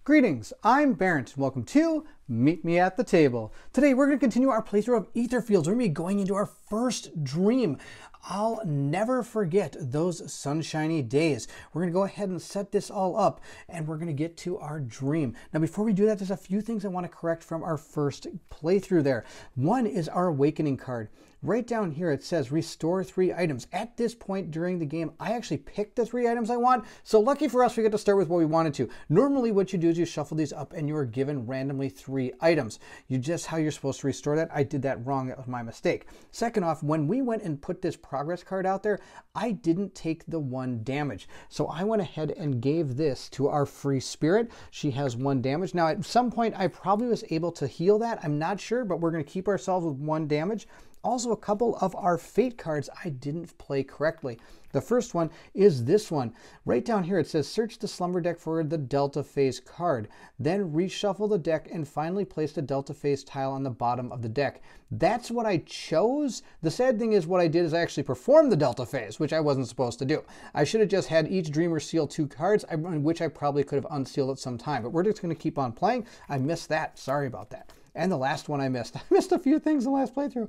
Greetings, I'm Barrett, and welcome to Meet Me at the Table. Today we're going to continue our playthrough of Etherfields. We're going to be going into our first dream. I'll never forget those sunshiny days. We're going to go ahead and set this all up, and we're going to get to our dream. Now before we do that, there's a few things I want to correct from our first playthrough there. One is our awakening card. Right down here it says restore 3 items. At this point during the game, I actually picked the 3 items I want, so lucky for us we get to start with what we wanted to. Normally what you do is you shuffle these up and you are given randomly 3 items. You just how you're supposed to restore that. I did that wrong, that was my mistake. Second off, when we went and put this progress card out there, I didn't take the 1 damage. So I went ahead and gave this to our free spirit. She has 1 damage. Now at some point I probably was able to heal that. I'm not sure, but we're going to keep ourselves with 1 damage. Also, a couple of our fate cards I didn't play correctly. The first one is this one. Right down here it says search the slumber deck for the Delta Phase card. Then reshuffle the deck and finally place the Delta Phase tile on the bottom of the deck. That's what I chose. The sad thing is what I did is I actually performed the Delta Phase, which I wasn't supposed to do. I should have just had each dreamer seal 2 cards, which I probably could have unsealed at some time. But we're just going to keep on playing. I missed that. Sorry about that. And the last one I missed. I missed a few things in the last playthrough.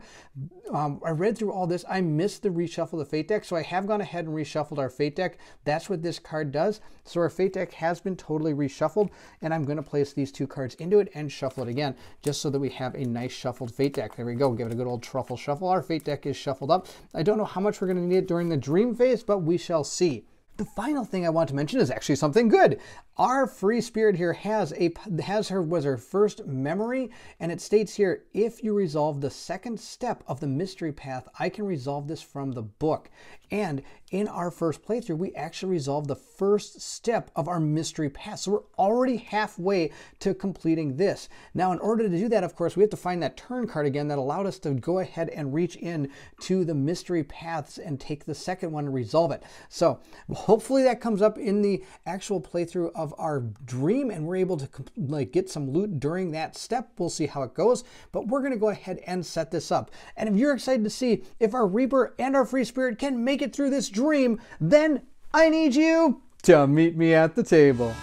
I read through all this. I missed the reshuffle the fate deck, so I have gone ahead and reshuffled our fate deck. That's what this card does. So our fate deck has been totally reshuffled, and I'm going to place these 2 cards into it and shuffle it again, just so that we have a nice shuffled fate deck. There we go. Give it a good old truffle shuffle. Our fate deck is shuffled up. I don't know how much we're going to need it during the dream phase, but we shall see. The final thing I want to mention is actually something good. Our free spirit here was her first memory, and it states here, if you resolve the 2nd step of the mystery path, I can resolve this from the book. And in our first playthrough, we actually resolved the 1st step of our mystery path. So we're already halfway to completing this. Now, in order to do that, of course, we have to find that turn card again that allowed us to go ahead and reach in to the mystery paths and take the 2nd one and resolve it. So hopefully that comes up in the actual playthrough of our dream and we're able to get some loot during that step. We'll see how it goes, but we're going to go ahead and set this up. And if you're excited to see if our Reaper and our free spirit can make it through this dream, then I need you to meet me at the table.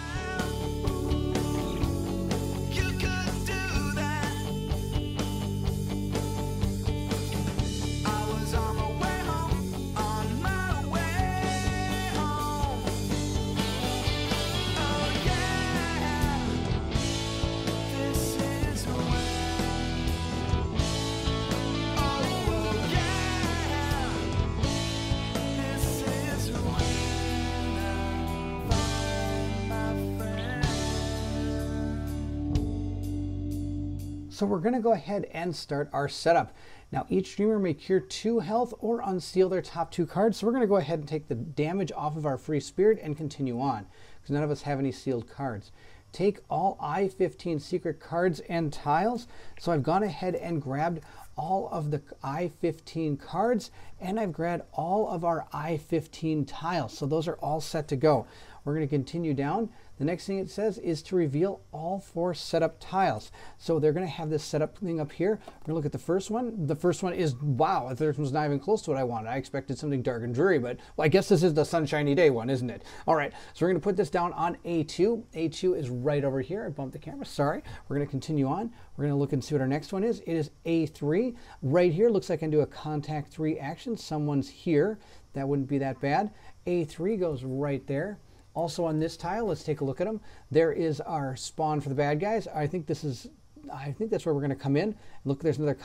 So we're going to go ahead and start our setup. Now each dreamer may cure 2 health or unseal their top 2 cards. So we're going to go ahead and take the damage off of our free spirit and continue on, because none of us have any sealed cards. Take all I-15 secret cards and tiles. So I've gone ahead and grabbed all of the I-15 cards, and I've grabbed all of our I-15 tiles. So those are all set to go. We're going to continue down. The next thing it says is to reveal all 4 setup tiles. So they're going to have this setup thing up here. We're going to look at the first one. The first one is, wow, the third one's not even close to what I wanted. I expected something dark and dreary, but well, I guess this is the Sunshiny Day one, isn't it? All right, so we're going to put this down on A2. A2 is right over here. I bumped the camera, sorry. We're going to continue on. We're going to look and see what our next one is. It is A3. Right here, looks like I can do a contact 3 action. Someone's here. That wouldn't be that bad. A3 goes right there. Also on this tile, let's take a look at them. There is our spawn for the bad guys. I think that's where we're going to come in. Look, there's another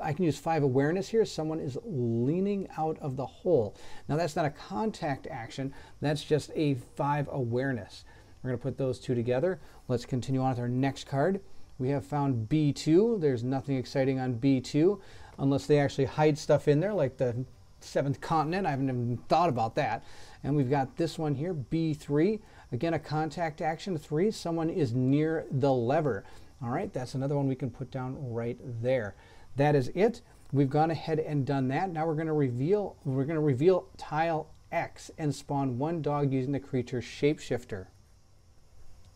I can use 5 awareness here. Someone is leaning out of the hole. Now that's not a contact action. That's just a 5 awareness. We're going to put those 2 together. Let's continue on with our next card. We have found B2. There's nothing exciting on B2 unless they actually hide stuff in there like the 7th continent. I haven't even thought about that. And we've got this one here, B3. Again, a contact action 3. Someone is near the lever. All right, that's another one we can put down right there. That is it. We've gone ahead and done that. Now we're going to reveal tile X and spawn 1 dog using the creature shapeshifter.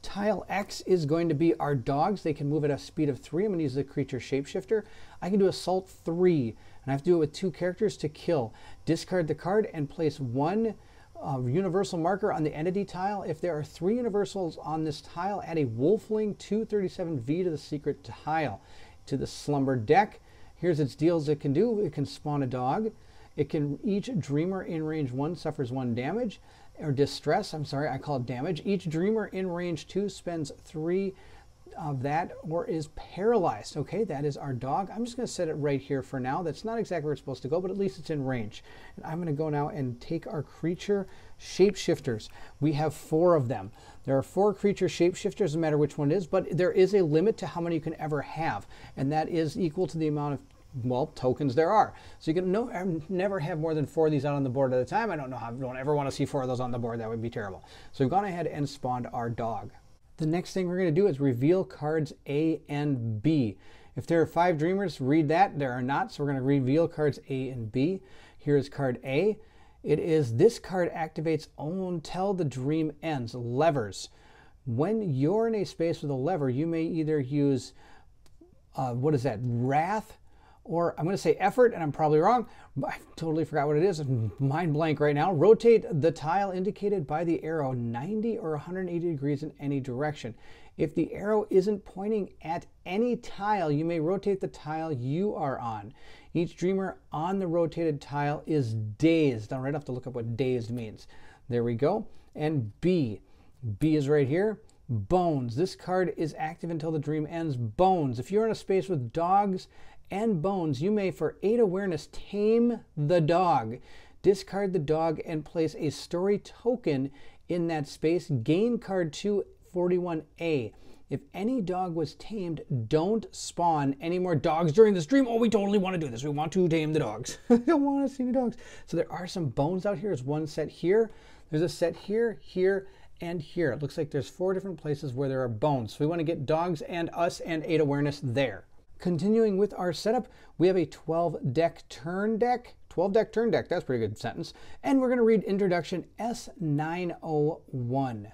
Tile X is going to be our dogs. They can move at a speed of 3. I'm going to use the creature shapeshifter. I can do assault 3, and I have to do it with 2 characters to kill. Discard the card and place 1 universal marker on the entity tile. If there are 3 universals on this tile, add a Wolfling 237V to the secret tile. To the slumber deck, here's its deals it can do. It can spawn a dog. It can, each dreamer in range 1 suffers 1 damage, or distress, I'm sorry, I call it damage. Each dreamer in range 2 spends 3 of that or is paralyzed. Okay, that is our dog. I'm just going to set it right here for now. That's not exactly where it's supposed to go, but at least it's in range. And I'm going to go now and take our creature shapeshifters. We have 4 of them. There are 4 creature shapeshifters, no matter which one it is, but there is a limit to how many you can ever have, and that is equal to the amount of, well, tokens there are. So you can never have more than 4 of these out on the board at a time. I don't ever want to see 4 of those on the board. That would be terrible. So we've gone ahead and spawned our dog. The next thing we're going to do is reveal cards A and B. If there are 5 dreamers, read that. There are not, so we're going to reveal cards A and B. Here is card A. It is, this card activates until the dream ends. Levers. When you're in a space with a lever, you may either use, what is that, Wrath, or I'm going to say effort, and I'm probably wrong. I totally forgot what it is. Mind blank right now. Rotate the tile indicated by the arrow 90 or 180 degrees in any direction. If the arrow isn't pointing at any tile, you may rotate the tile you are on. Each dreamer on the rotated tile is dazed. I'll right have to look up what dazed means. There we go. And B. B is right here. Bones. This card is active until the dream ends. Bones. If you're in a space with dogs and bones, you may, for 8 awareness, tame the dog. Discard the dog and place a story token in that space. Gain card 241A. If any dog was tamed, don't spawn any more dogs during this dream. Oh, we totally want to do this. We want to tame the dogs. I don't want to see the dogs. So there are some bones out here. There's one set here. There's a set here, here, and here. It looks like there's 4 different places where there are bones. So we want to get dogs and us and 8 awareness there. Continuing with our setup, we have a 12-deck turn deck. 12-deck turn deck, that's a pretty good sentence. And we're going to read introduction S901.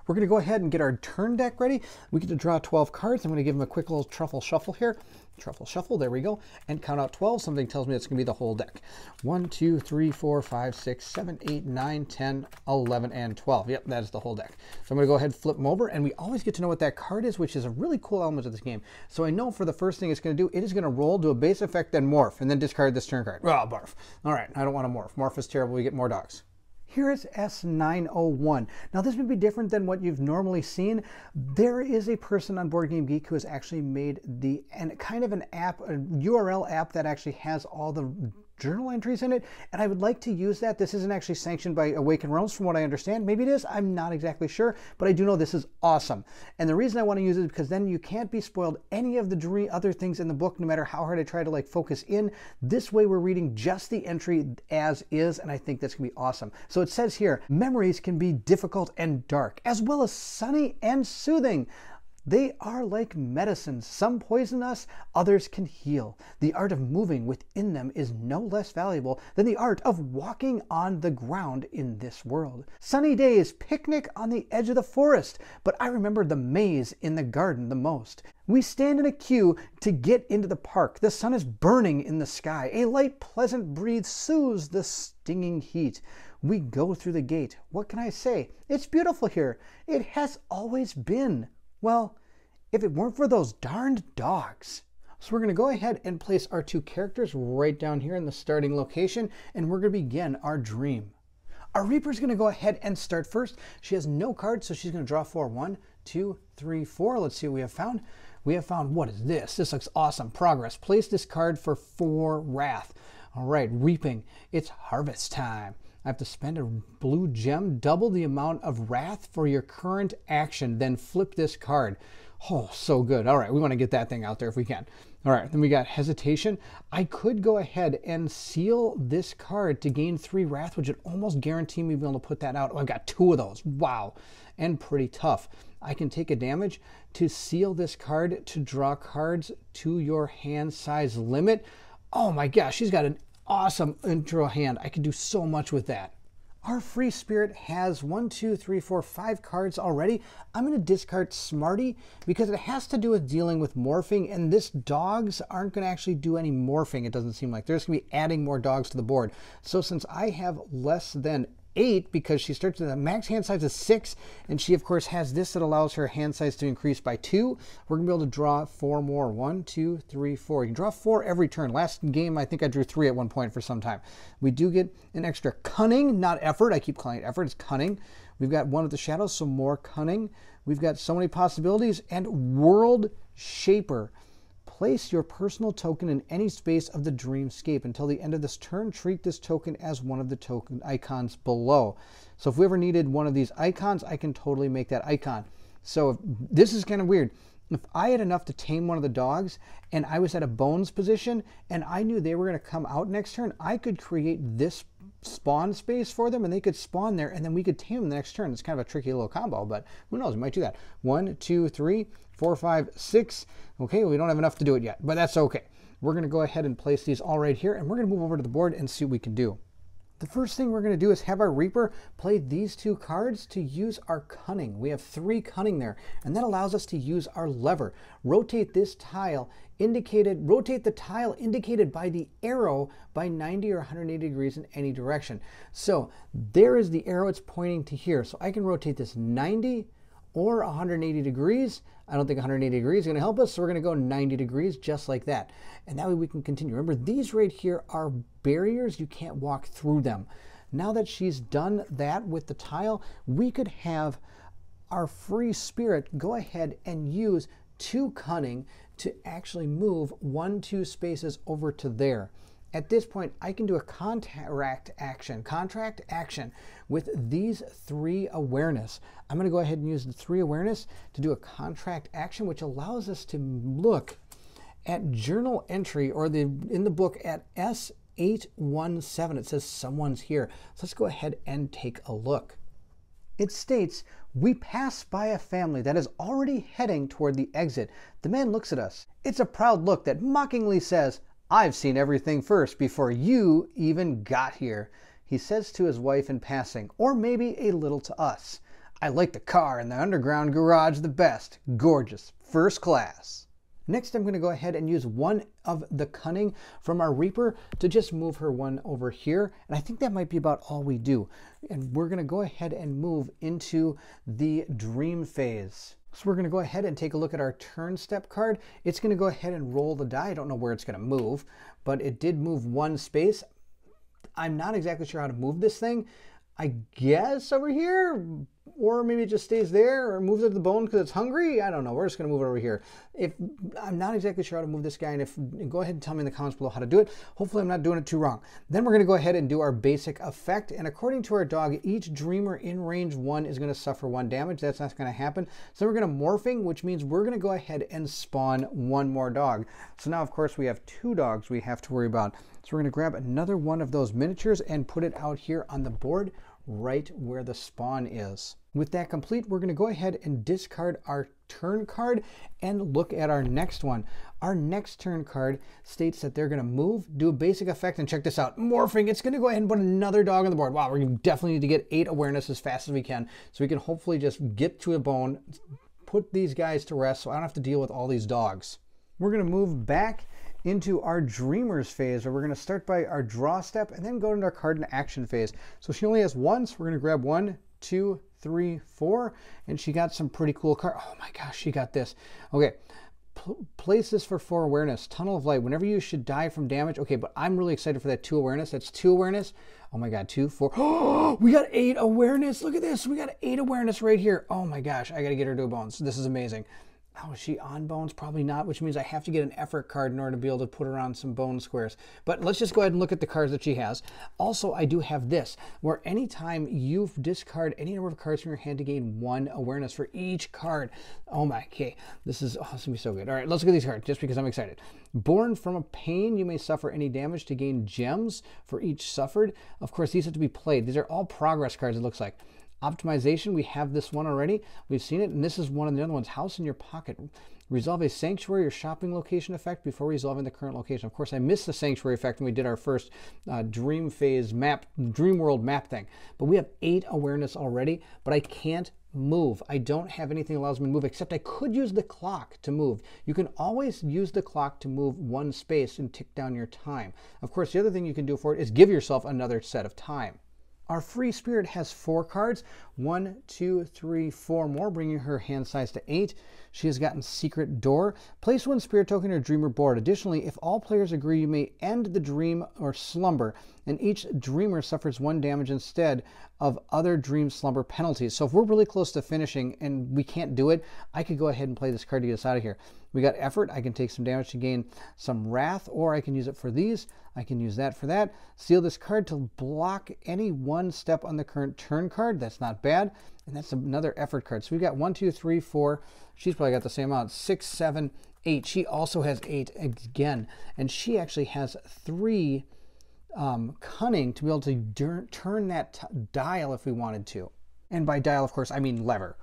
We're going to go ahead and get our turn deck ready. We get to draw 12 cards. I'm going to give them a quick little truffle shuffle here. Truffle shuffle, there we go. And count out 12. Something tells me it's going to be the whole deck. 1, 2, 3, 4, 5, 6, 7, 8, 9, 10, 11, and 12. Yep, that is the whole deck. So I'm going to go ahead and flip them over, and we always get to know what that card is, which is a really cool element of this game. So I know for the first thing it's going to do, it is going to roll, do a base effect, then morph, and then discard this turn card. Oh, barf. All right, I don't want to morph. Morph is terrible. We get more dogs. Here is S901. Now this would be different than what you've normally seen. There is a person on Board Game Geek who has actually made kind of an app, a URL app that actually has all the journal entries in it, and I would like to use that. This isn't actually sanctioned by Awakened Realms from what I understand. Maybe it is, I'm not exactly sure, but I do know this is awesome. And the reason I want to use it is because then you can't be spoiled any of the other things in the book, no matter how hard I try to like focus in. This way we're reading just the entry as is, and I think that's gonna be awesome. So it says here, memories can be difficult and dark, as well as sunny and soothing. They are like medicines. Some poison us, others can heal. The art of moving within them is no less valuable than the art of walking on the ground in this world. Sunny days, picnic on the edge of the forest, but I remember the maze in the garden the most. We stand in a queue to get into the park. The sun is burning in the sky. A light, pleasant breeze soothes the stinging heat. We go through the gate. What can I say? It's beautiful here. It has always been. Well, if it weren't for those darned dogs. So we're going to go ahead and place our 2 characters right down here in the starting location, and we're going to begin our dream. Our Reaper's going to go ahead and start first. She has no cards, so she's going to draw 4. 1, 2, 3, 4. Let's see what we have found. We have found, what is this? This looks awesome. Progress. Place this card for 4 Wrath. All right, Reaping. It's harvest time. I have to spend a blue gem, double the amount of Wrath for your current action, then flip this card. Oh, so good. All right, we want to get that thing out there if we can. All right, then we got Hesitation. I could go ahead and seal this card to gain 3 Wrath, which would almost guarantee me being able to put that out. Oh, I've got 2 of those. Wow. And pretty tough. I can take a damage to seal this card to draw cards to your hand size limit. Oh my gosh, she's got an awesome intro hand. I could do so much with that. Our free spirit has 1, 2, 3, 4, 5 cards already. I'm going to discard Smarty because it has to do with dealing with morphing, and this dogs aren't going to actually do any morphing, it doesn't seem like. They're just going to be adding more dogs to the board. So since I have less than 8 because she starts with a max hand size of 6, and she of course has this that allows her hand size to increase by 2. We're gonna be able to draw 4 more. 1, 2, 3, 4. You can draw 4 every turn. Last game I think I drew 3 at one point for some time. We do get an extra cunning, not effort. I keep calling it effort. It's cunning. We've got one with the shadows, so more cunning. We've got so many possibilities. And World Shaper. Place your personal token in any space of the dreamscape. Until the end of this turn, treat this token as one of the token icons below. So if we ever needed one of these icons, I can totally make that icon. So this is kind of weird. If I had enough to tame one of the dogs and I was at a bones position and I knew they were going to come out next turn, I could create this spawn space for them and they could spawn there and then we could tame them the next turn. It's kind of a tricky little combo, but who knows, we might do that. 1, 2, 3, 4, 5, 6. Okay, we don't have enough to do it yet, but that's okay. We're going to go ahead and place these all right here and we're going to move over to the board and see what we can do. The first thing we're going to do is have our Reaper play these 2 cards to use our cunning. We have 3 cunning there, and that allows us to use our lever. Rotate this tile rotate the tile indicated by the arrow by 90 or 180 degrees in any direction. So there is the arrow, it's pointing to here. So I can rotate this 90 or 180 degrees. I don't think 180 degrees is going to help us, so we're going to go 90 degrees just like that. And that way we can continue. Remember, these right here are barriers. You can't walk through them. Now that she's done that with the tile, we could have our free spirit go ahead and use 2 cunning to actually move 1, 2 spaces over to there. At this point, I can do a contract action with these 3 awareness. I'm going to go ahead and use the 3 awareness to do a contract action, which allows us to look at journal entry or in the book at S817. It says someone's here. So let's go ahead and take a look. It states, we pass by a family that is already heading toward the exit. The man looks at us. It's a proud look that mockingly says, I've seen everything first before you even got here. He says to his wife in passing, or maybe a little to us. I like the car in the underground garage the best. Gorgeous. First class. Next, I'm going to go ahead and use one of the cunning from our Reaper to just move her one over here. And I think that might be about all we do. And we're going to go ahead and move into the dream phase. So we're going to go ahead and take a look at our turn step card. It's going to go ahead and roll the die. I don't know where it's going to move, but it did move 1 space. I'm not exactly sure how to move this thing. I guess over here, or maybe it just stays there or moves it to the bone because it's hungry. I don't know. We're just going to move it over here. I'm not exactly sure how to move this guy, and go ahead and tell me in the comments below how to do it. Hopefully I'm not doing it too wrong. Then we're going to go ahead and do our basic effect, and according to our dog, each dreamer in range 1 is going to suffer 1 damage. That's not going to happen. So we're going to morphing, which means we're going to go ahead and spawn 1 more dog. So now, of course, we have 2 dogs we have to worry about. So we're going to grab another one of those miniatures and put it out here on the board right where the spawn is. With that complete, we're going to go ahead and discard our turn card and look at our next one. Our next turn card states that they're going to move, do a basic effect, and check this out. Morphing, it's going to go ahead and put another dog on the board. Wow, we're going to definitely need to get 8 awareness as fast as we can so we can hopefully just get to a bone, put these guys to rest so I don't have to deal with all these dogs. We're going to move back into our dreamers phase, where we're going to start by our draw step and then go into our card and action phase. So she only has 1, so we're going to grab 1, 2, 3, 4, and she got some pretty cool card. Oh my gosh, she got this. Okay, place this for 4 awareness. Tunnel of Light. Whenever you should die from damage. Okay, but I'm really excited for that 2 awareness. That's 2 awareness. Oh my god, 2, 4. Oh, we got 8 awareness. Look at this. We got 8 awareness right here. Oh my gosh, I got to get her to a bones. This is amazing. Oh, is she on bones? Probably not, which means I have to get an effort card in order to be able to put her on some bone squares. But let's just go ahead and look at the cards that she has. Also, I do have this, where anytime you discard any number of cards from your hand to gain 1 awareness for each card. Oh my, okay. This is going to be so good. All right, let's look at these cards just because I'm excited. Born from a pain, you may suffer any damage to gain gems for each suffered. Of course, these have to be played. These are all progress cards, it looks like. Optimization, we have this one already. We've seen it, and this is one of the other ones. House in your pocket. Resolve a sanctuary or shopping location effect before resolving the current location. Of course, I missed the sanctuary effect when we did our first dream phase map, dream world map thing. But we have 8 awareness already, but I can't move. I don't have anything that allows me to move, except I could use the clock to move. You can always use the clock to move 1 space and tick down your time. Of course, the other thing you can do for it is give yourself another set of time. Our free spirit has 4 cards, 1, 2, 3, 4 more, bringing her hand size to 8. She has gotten Secret Door. Place 1 spirit token or dreamer board. Additionally, if all players agree, you may end the dream or slumber, and each dreamer suffers 1 damage instead of other dream slumber penalties. So if we're really close to finishing and we can't do it, I could go ahead and play this card to get us out of here. We got effort. I can take some damage to gain some wrath, or I can use it for these. I can use that for that. Seal this card to block any 1 step on the current turn card. That's not bad. And that's another effort card. So we've got 1, 2, 3, 4. She's probably got the same amount. 6, 7, 8. She also has 8 again. And she actually has 3 cunning to be able to turn that dial if we wanted to. And by dial, of course, I mean lever.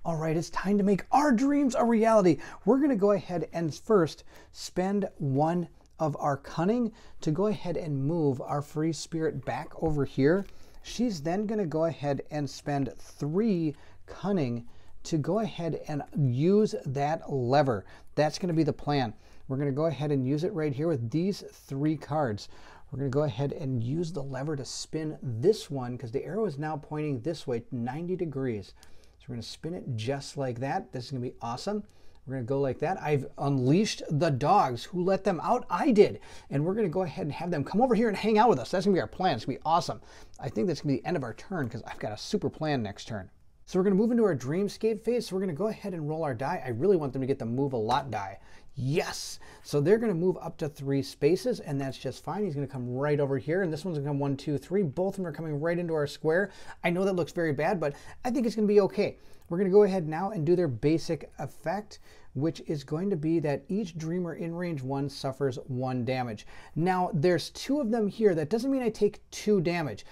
All right, it's time to make our dreams a reality. We're going to go ahead and first spend 1 of our cunning to go ahead and move our free spirit back over here. She's then going to go ahead and spend 3 cunning to go ahead and use that lever. That's going to be the plan. We're going to go ahead and use it right here with these 3 cards. We're going to go ahead and use the lever to spin this one because the arrow is now pointing this way, 90 degrees. So we're going to spin it just like that. This is going to be awesome. We're going to go like that. I've unleashed the dogs. Who let them out? I did. And we're going to go ahead and have them come over here and hang out with us. That's going to be our plan. It's going to be awesome. I think that's going to be the end of our turn because I've got a super plan next turn. So we're going to move into our dreamscape phase. So we're going to go ahead and roll our die. I really want them to get the move a lot die. Yes. So they're going to move up to 3 spaces, and that's just fine. He's going to come right over here, and this one's going to come 1, 2, 3. Both of them are coming right into our square. I know that looks very bad, but I think it's going to be okay. We're going to go ahead now and do their basic effect, which is going to be that each dreamer in range 1 suffers 1 damage. Now, there's 2 of them here. That doesn't mean I take 2 damage.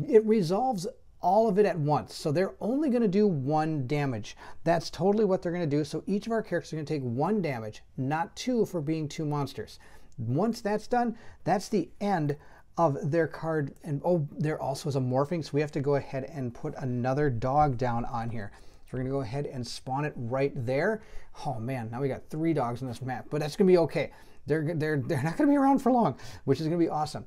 It resolves all of it at once. So they're only going to do 1 damage. That's totally what they're going to do. So each of our characters are going to take 1 damage, not 2 for being 2 monsters. Once that's done, that's the end of their card. And oh, there also is a morphing, so we have to go ahead and put another dog down on here. So we're going to go ahead and spawn it right there. Oh man, now we got 3 dogs on this map, but that's going to be okay. They're not going to be around for long, which is going to be awesome.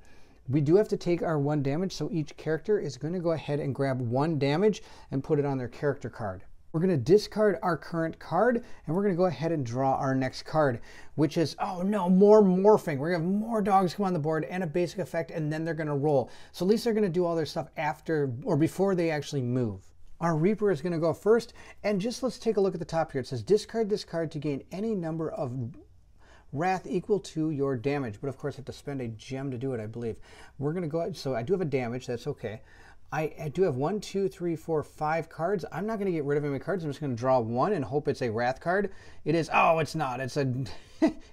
We do have to take our 1 damage, so each character is going to go ahead and grab 1 damage and put it on their character card. We're going to discard our current card, and we're going to go ahead and draw our next card, which is, oh no, more morphing. We're going to have more dogs come on the board and a basic effect, and then they're going to roll. So at least they're going to do all their stuff after or before they actually move. Our Reaper is going to go first, and just let's take a look at the top here. It says discard this card to gain any number of wrath equal to your damage, but of course I have to spend a gem to do it, I believe. We're going to go ahead, so I do have a damage, that's okay. I do have 1, 2, 3, 4, 5 cards. I'm not going to get rid of any cards. I'm just going to draw 1 and hope it's a wrath card. It is, oh, it's not. It's a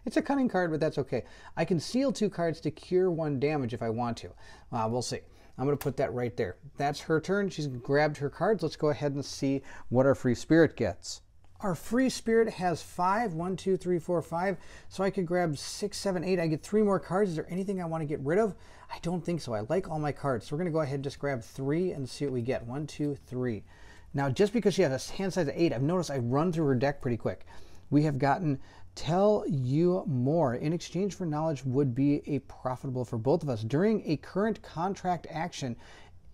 it's a cunning card, but that's okay. I can seal 2 cards to cure 1 damage if I want to. We'll see. I'm going to put that right there. That's her turn. She's grabbed her cards. Let's go ahead and see what our free spirit gets. Our free spirit has 5, 1, 2, 3, 4, 5. So I could grab 6, 7, 8. I get 3 more cards. Is there anything I want to get rid of? I don't think so. I like all my cards. So we're going to go ahead and just grab 3 and see what we get. 1, 2, 3. Now, just because she has a hand size of 8, I've noticed I run through her deck pretty quick. We have gotten Tell You More. In exchange for knowledge would be a profitable for both of us. During a current contract action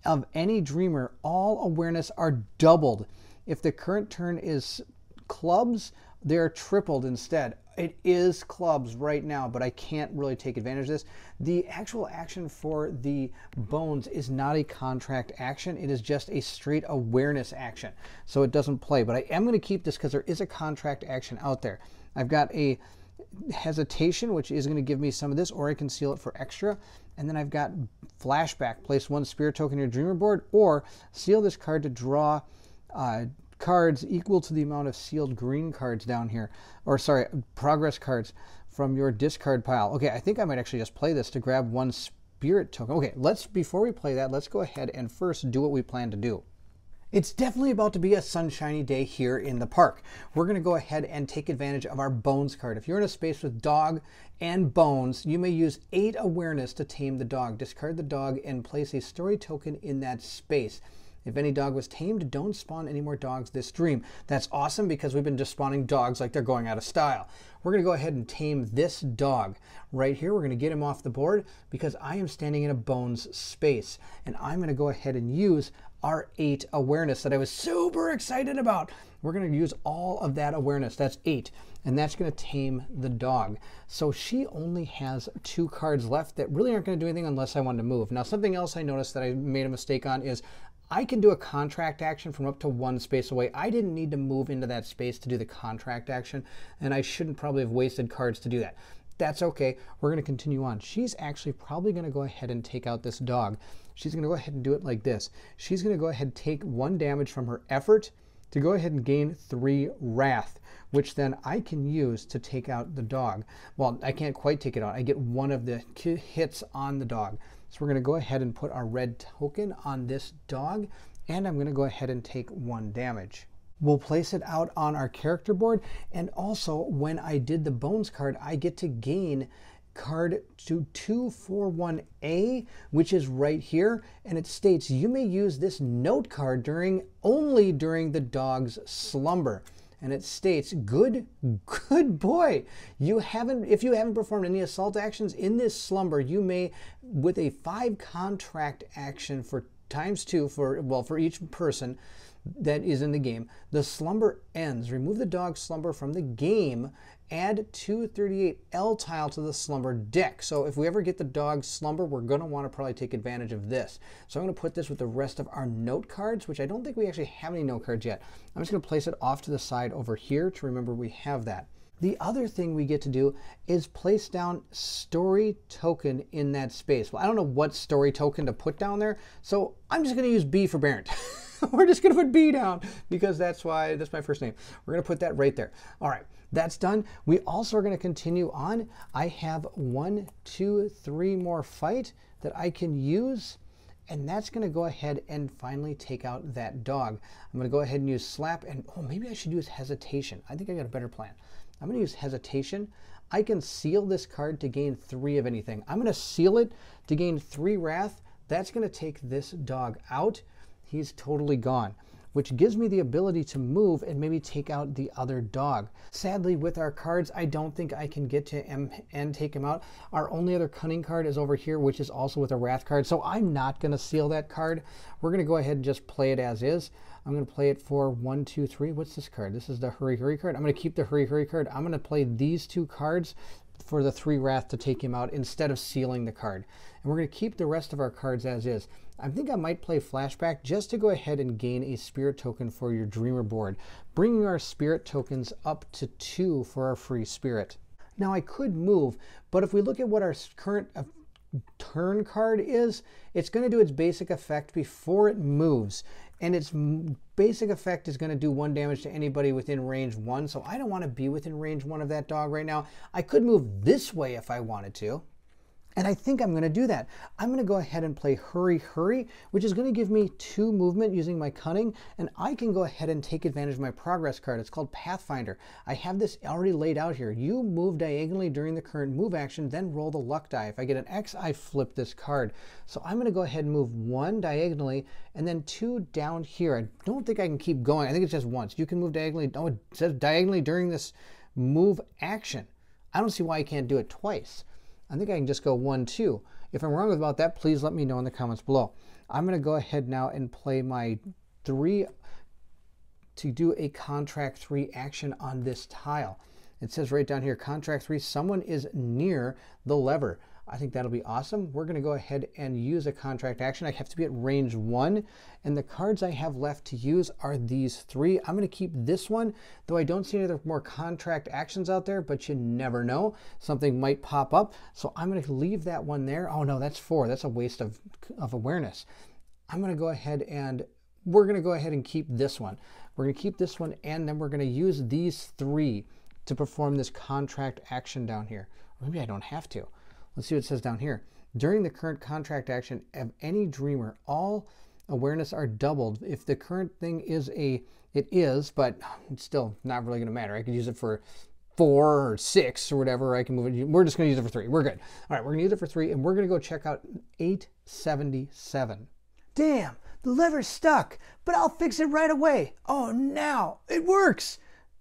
of any dreamer, all awareness are doubled. If the current turn is clubs, they're tripled instead. It is clubs right now, but I can't really take advantage of this. The actual action for the bones is not a contract action. It is just a straight awareness action. So it doesn't play, but I am going to keep this because there is a contract action out there. I've got a hesitation, which is going to give me some of this, or I can seal it for extra. And then I've got flashback. Place 1 spirit token on your dreamer board, or seal this card to draw cards equal to the amount of sealed green cards down here, or sorry, progress cards from your discard pile. Okay, I think I might actually just play this to grab 1 spirit token. Okay, before we play that, let's go ahead and first do what we plan to do. It's definitely about to be a sunshiny day here in the park. We're going to go ahead and take advantage of our bones card. If you're in a space with dog and bones, you may use 8 awareness to tame the dog. Discard the dog and place a story token in that space. If any dog was tamed, don't spawn any more dogs this dream. That's awesome because we've been just spawning dogs like they're going out of style. We're going to go ahead and tame this dog right here. We're going to get him off the board because I am standing in a bones space. And I'm going to go ahead and use our 8 awareness that I was super excited about. We're going to use all of that awareness. That's 8. And that's going to tame the dog. So she only has 2 cards left that really aren't going to do anything unless I want to move. Now, something else I noticed that I made a mistake on is I can do a contract action from up to 1 space away. I didn't need to move into that space to do the contract action, and I shouldn't probably have wasted cards to do that. That's okay. We're going to continue on. She's actually probably going to go ahead and take out this dog. She's going to go ahead and do it like this. She's going to go ahead and take 1 damage from her effort to go ahead and gain 3 wrath, which then I can use to take out the dog. Well, I can't quite take it out. I get 1 of the hits on the dog. So we're going to go ahead and put our red token on this dog, and I'm going to go ahead and take 1 damage. We'll place it out on our character board, and also when I did the bones card, I get to gain card to 241A, which is right here, and it states you may use this note card only during the dog's slumber. And it states, good boy. If you haven't performed any assault actions in this slumber, you may, with a 5 contract action for ×2 for each person that is in the game, the slumber ends. Remove the dog's slumber from the game. Add 238 L tile to the slumber deck. So if we ever get the dog's slumber, we're going to want to probably take advantage of this. So I'm going to put this with the rest of our note cards, which I don't think we actually have any note cards yet. I'm just going to place it off to the side over here to remember we have that. The other thing we get to do is place down story token in that space. Well, I don't know what story token to put down there, so I'm just going to use B for Barrett. We're just going to put B down because that's my first name. We're going to put that right there. All right, that's done. We also are going to continue on. I have 1, 2, 3 more fight that I can use, and that's going to go ahead and finally take out that dog. I'm going to go ahead and use slap, and oh, maybe I should use hesitation. I think I got a better plan. I'm going to use hesitation. I can seal this card to gain 3 of anything. I'm going to seal it to gain 3 wrath. That's going to take this dog out. He's totally gone, which gives me the ability to move and maybe take out the other dog. Sadly, with our cards, I don't think I can get to him and take him out. Our only other cunning card is over here, which is also with a wrath card, so I'm not going to seal that card. We're going to go ahead and just play it as is. I'm going to play it for 1, 2, 3. What's this card? This is the Hurry Hurry card. I'm going to keep the Hurry Hurry card. I'm going to play these 2 cards for the 3 wrath to take him out instead of sealing the card. And we're going to keep the rest of our cards as is. I think I might play flashback just to go ahead and gain a spirit token for your dreamer board, bringing our spirit tokens up to 2 for our free spirit. Now I could move, but if we look at what our current turn card is, it's going to do its basic effect before it moves. And its basic effect is going to do 1 damage to anybody within range 1. So I don't want to be within range 1 of that dog right now. I could move this way if I wanted to. And I think I'm going to do that. I'm going to go ahead and play Hurry Hurry, which is going to give me 2 movement using my cunning, and I can go ahead and take advantage of my progress card. It's called Pathfinder. I have this already laid out here. You move diagonally during the current move action, then roll the luck die. If I get an X, I flip this card. So I'm going to go ahead and move 1 diagonally and then 2 down here. I don't think I can keep going. I think it's just once. You can move diagonally. Oh, it says diagonally during this move action. I don't see why I can't do it twice. I think I can just go 1, 2. If I'm wrong about that, please let me know in the comments below. I'm going to go ahead now and play my 3 to do a contract 3 action on this tile. It says right down here, contract 3, someone is near the lever. I think that'll be awesome. We're going to go ahead and use a contract action. I have to be at range 1, and the cards I have left to use are these 3. I'm going to keep this one, though I don't see any other more contract actions out there, but you never know. Something might pop up, so I'm going to leave that one there. Oh no, that's 4. That's a waste of awareness. I'm going to go ahead and we're going to go ahead and keep this one. We're going to keep this one, and then we're going to use these 3 to perform this contract action down here. Or maybe I don't have to. Let's see what it says down here. During the current contract action of any dreamer, all awareness are doubled. If the current thing is it is, but it's still not really going to matter. I could use it for 4 or 6 or whatever. I can move it. We're just going to use it for 3. We're good. All right, we're going to use it for 3, and we're going to go check out 877. Damn, The lever's stuck, but I'll fix it right away. Oh, now it works.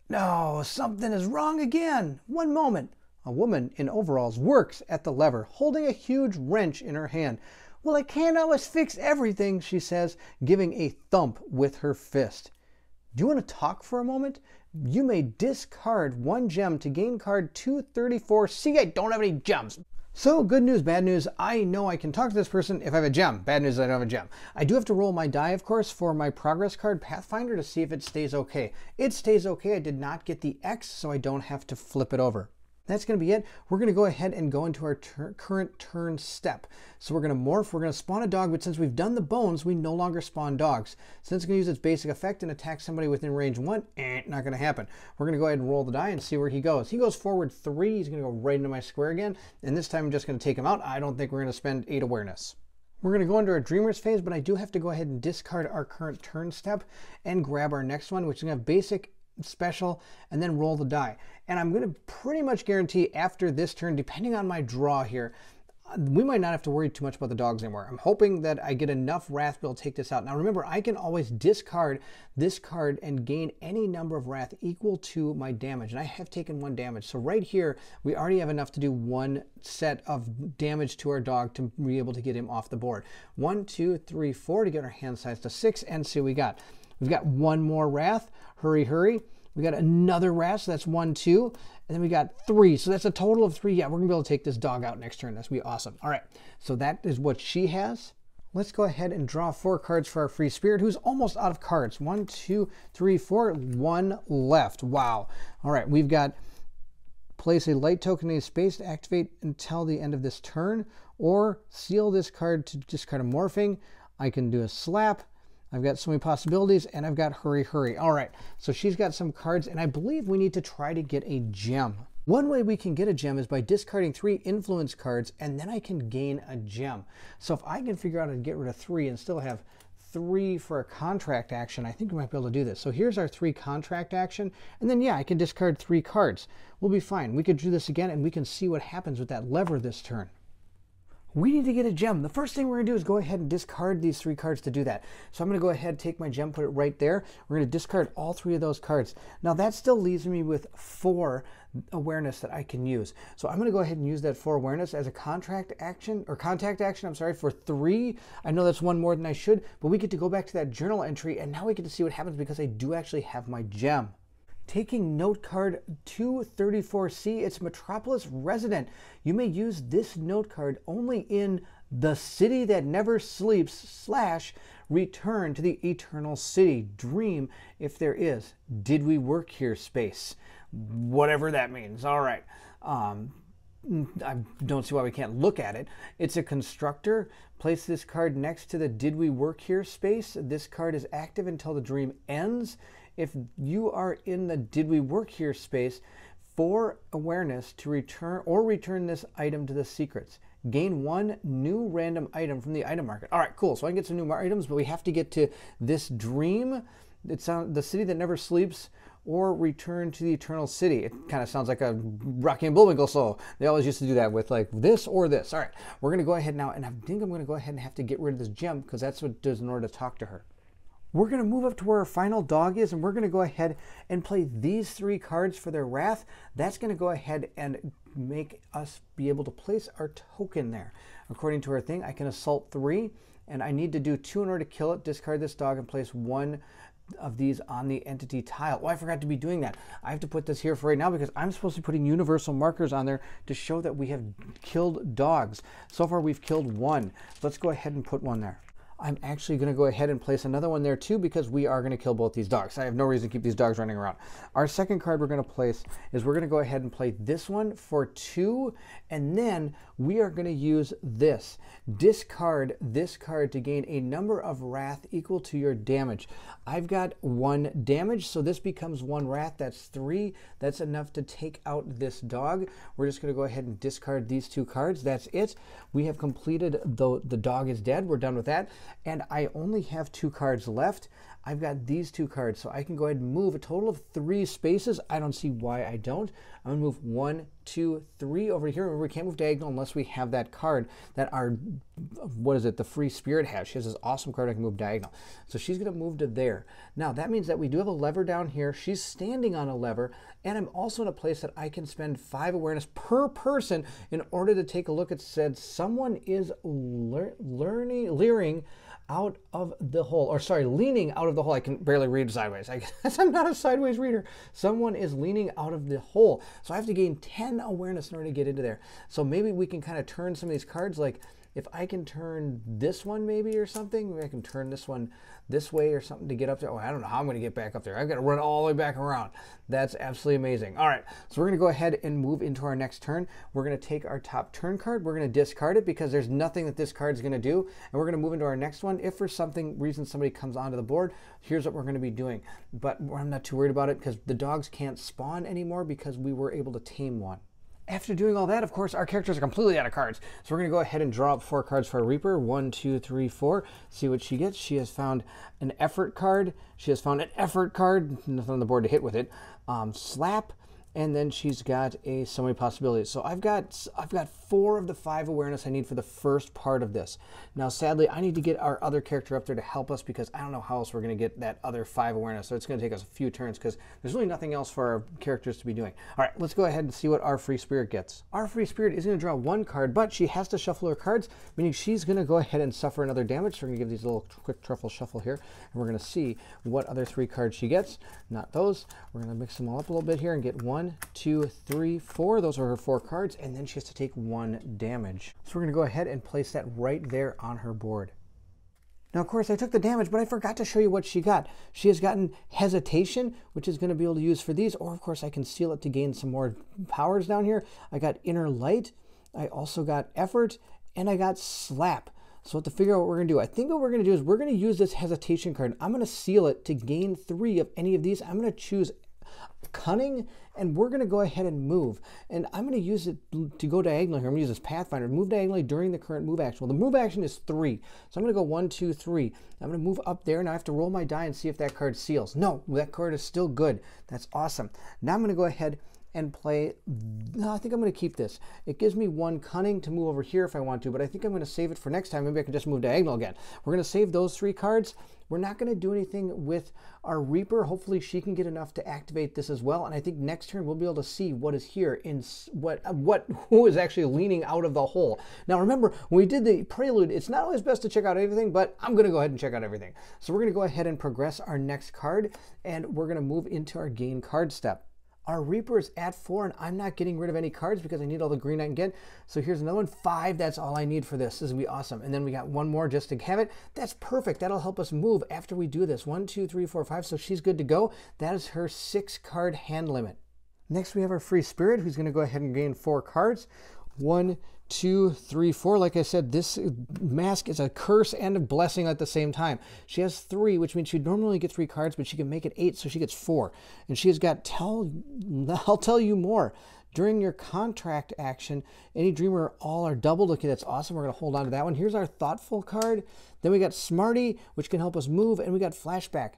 No, something is wrong again. One moment. A woman in overalls works at the lever, holding a huge wrench in her hand. Well, I can't always fix everything, she says, giving a thump with her fist. Do you want to talk for a moment? You may discard one gem to gain card 234. See, I don't have any gems. So, good news, bad news, I know I can talk to this person if I have a gem. Bad news, I don't have a gem. I do have to roll my die, of course, for my progress card Pathfinder to see if it stays okay. It stays okay. I did not get the X, so I don't have to flip it over. That's going to be it. We're going to go ahead and go into our current turn step. So we're going to morph, we're going to spawn a dog, but since we've done the bones, we no longer spawn dogs. Since it's going to use its basic effect and attack somebody within range 1, not going to happen. We're going to go ahead and roll the die and see where he goes. He goes forward 3, he's going to go right into my square again, and this time I'm just going to take him out. I don't think we're going to spend 8 awareness. We're going to go into our Dreamer's phase, but I do have to go ahead and discard our current turn step and grab our next one, which is going to have basic, special, and then roll the die. And I'm going to pretty much guarantee after this turn, depending on my draw here, we might not have to worry too much about the dogs anymore. I'm hoping that I get enough wrath to be able to take this out. Now remember, I can always discard this card and gain any number of wrath equal to my damage. And I have taken 1 damage. So right here, we already have enough to do 1 set of damage to our dog to be able to get him off the board. 1, 2, 3, 4 to get our hand size to 6 and see what we got. We've got 1 more wrath. Hurry, hurry. We got another wrath, so that's 1, 2, and then we got 3. So that's a total of 3. Yeah, we're gonna be able to take this dog out next turn. That's gonna be awesome. All right, so that is what she has. Let's go ahead and draw 4 cards for our free spirit, who's almost out of cards. 1, 2, 3, 4, 1 left. Wow. All right, we've got place a light token in a space to activate until the end of this turn, or seal this card to discard a morphing. I can do a slap. I've got so many possibilities, and I've got hurry, hurry. All right, so she's got some cards, and I believe we need to try to get a gem. One way we can get a gem is by discarding 3 influence cards, and then I can gain a gem. So if I can figure out how to get rid of 3 and still have 3 for a contract action, I think we might be able to do this. So here's our 3 contract action, and then yeah, I can discard 3 cards. We'll be fine. We could do this again, and we can see what happens with that lever this turn. We need to get a gem. The first thing we're going to do is go ahead and discard these 3 cards to do that. So I'm going to go ahead, take my gem, put it right there. We're going to discard all 3 of those cards. Now that still leaves me with 4 awareness that I can use. So I'm going to go ahead and use that 4 awareness as a contact action, I'm sorry, for 3. I know that's 1 more than I should, but we get to go back to that journal entry, and now we get to see what happens because I do actually have my gem. Taking note card 234C, it's Metropolis Resident. You may use this note card only in the city that never sleeps / return to the eternal city. Dream if there is. Did we work here space? Whatever that means. All right. I don't see why we can't look at it. It's a constructor. Place this card next to the did we work here space. This card is active until the dream ends. If you are in the did we work here space, for awareness to return this item to the secrets. Gain 1 new random item from the item market. All right, cool. So I can get some new items, but we have to get to this dream. It's the city that never sleeps, or return to the eternal city. It kind of sounds like a Rocky and Bullwinkle, so they always used to do that with like this or this. All right, we're going to go ahead now, and I think I'm going to go ahead and have to get rid of this gem because that's what it does in order to talk to her. We're going to move up to where our final dog is, and we're going to go ahead and play these 3 cards for their wrath. That's going to go ahead and make us be able to place our token there. According to our thing, I can assault 3, and I need to do 2 in order to kill it, discard this dog, and place 1 of these on the entity tile. Oh, I forgot to be doing that. I have to put this here for right now because I'm supposed to be putting universal markers on there to show that we have killed dogs. So far, we've killed 1. Let's go ahead and put 1 there. I'm actually going to go ahead and place another one there too because we are going to kill both these dogs. I have no reason to keep these dogs running around. Our second card we're going to place is we're going to go ahead and play this one for 2, and then we are going to use this. Discard this card to gain a number of wrath equal to your damage. I've got 1 damage, so this becomes 1 wrath. That's 3. That's enough to take out this dog. We're just going to go ahead and discard these 2 cards. That's it. We have completed the dog is dead. We're done with that. And I only have 2 cards left. I've got these 2 cards, so I can go ahead and move a total of 3 spaces. I don't see why I don't. I'm going to move 1, 2, 3 over here. Remember, we can't move diagonal unless we have that card that our, what is it, the free spirit has. She has this awesome card that can move diagonal. So she's going to move to there. Now, that means that we do have a lever down here. She's standing on a lever, and I'm also in a place that I can spend 5 awareness per person in order to take a look at said someone is leering out of the hole, or sorry, leaning out of the hole. I can barely read sideways. I guess I'm not a sideways reader. Someone is leaning out of the hole. So I have to gain 10 awareness in order to get into there. So maybe we can kind of turn some of these cards, like if I can turn this one maybe or something, maybe I can turn this one this way or something to get up there. Oh, I don't know how I'm going to get back up there. I've got to run all the way back around. That's absolutely amazing. All right, so we're going to go ahead and move into our next turn. We're going to take our top turn card. We're going to discard it because there's nothing that this card is going to do. And we're going to move into our next one. If for some reason somebody comes onto the board, here's what we're going to be doing. But I'm not too worried about it because the dogs can't spawn anymore because we were able to tame one. After doing all that, of course, our characters are completely out of cards. So we're going to go ahead and draw up 4 cards for our Reaper. 1, 2, 3, 4. See what she gets. She has found an effort card. She has found an effort card. Nothing on the board to hit with it. Slap. And then she's got so many possibilities. So I've got 4 of the 5 awareness I need for the first part of this. Now, sadly, I need to get our other character up there to help us because I don't know how else we're going to get that other 5 awareness. So it's going to take us a few turns because there's really nothing else for our characters to be doing. All right, let's go ahead and see what our free spirit gets. Our free spirit is going to draw 1 card, but she has to shuffle her cards, meaning she's going to go ahead and suffer another damage. So we're going to give these a little quick truffle shuffle here, and we're going to see what other 3 cards she gets. Not those. We're going to mix them all up a little bit here and get 1, 2, 3, 4. Those are her 4 cards, and then she has to take 1 damage. So we're going to go ahead and place that right there on her board. Now, of course, I took the damage, but I forgot to show you what she got. She has gotten hesitation, which is going to be able to use for these, or of course I can seal it to gain some more powers down here. I got inner light. I also got effort, and I got slap. So we'll have to figure out what we're going to do. I think what we're going to do is we're going to use this hesitation card. I'm going to seal it to gain 3 of any of these. I'm going to choose cunning, and we're going to go ahead and move. And I'm going to use it to go diagonal here. I'm going to use this Pathfinder. Move diagonally during the current move action. Well, the move action is 3. So I'm going to go 1, 2, 3. I'm going to move up there. Now I have to roll my die and see if that card seals. No, that card is still good. That's awesome. Now I'm going to go ahead and play, no, I think I'm going to keep this. It gives me 1 cunning to move over here if I want to, but I think I'm going to save it for next time. Maybe I can just move diagonal again. We're going to save those 3 cards. We're not going to do anything with our Reaper. Hopefully she can get enough to activate this as well. And I think next turn we'll be able to see what is here in who is actually leaning out of the hole. Now remember, when we did the prelude, it's not always best to check out everything, but I'm going to go ahead and check out everything. So we're going to go ahead and progress our next card, and we're going to move into our gain card step. Our Reaper is at 4, and I'm not getting rid of any cards because I need all the green I can get. So here's another one, 5. That's all I need for this. This is going to be awesome. And then we got 1 more just to have it. That's perfect. That'll help us move after we do this. 1, 2, 3, 4, 5. So she's good to go. That is her 6-card hand limit. Next, we have our free spirit, who's going to go ahead and gain 4 cards. 1, 2, 3, 4. Like I said, this mask is a curse and a blessing at the same time. She has 3, which means she'd normally get 3 cards, but she can make it 8, so she gets 4. And she has got I'll tell you more. During your contract action, any dreamer all are doubled. Okay, that's awesome. We're going to hold on to that one. Here's our thoughtful card. Then we got Smarty, which can help us move, and we got Flashback.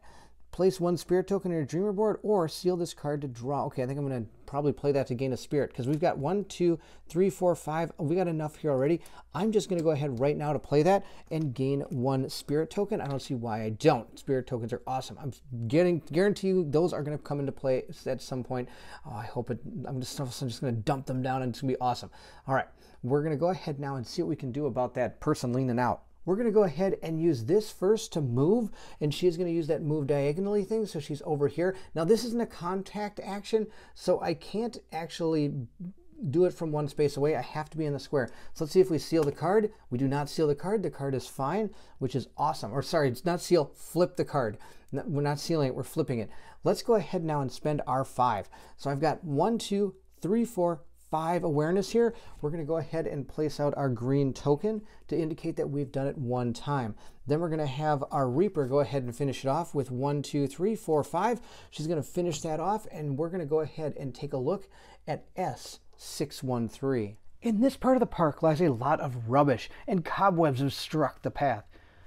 Place 1 spirit token on your dreamer board, or seal this card to draw. Okay, I think I'm going to probably play that to gain a spirit because we've got 1, 2, 3, 4, 5. We got enough here already. I'm just going to go ahead right now to play that and gain 1 spirit token. I don't see why I don't. Spirit tokens are awesome. I'm guarantee you those are going to come into play at some point. Oh, I hope it. I'm just going to dump them down, and it's going to be awesome. All right, we're going to go ahead now and see what we can do about that person leaning out. We're going to go ahead and use this first to move, and she's going to use that move diagonally thing, so she's over here. Now, this isn't a contact action, so I can't actually do it from 1 space away. I have to be in the square. So let's see if we seal the card. We do not seal the card. The card is fine, which is awesome. Or sorry, it's not seal, flip the card. We're not sealing it, we're flipping it. Let's go ahead now and spend our 5. So I've got 1, 2, 3, 4, 5 awareness here. We're going to go ahead and place out our green token to indicate that we've done it 1 time. Then we're going to have our Reaper go ahead and finish it off with 1, 2, 3, 4, 5. She's going to finish that off, and we're going to go ahead and take a look at S613. In this part of the park lies a lot of rubbish, and cobwebs have struck the path.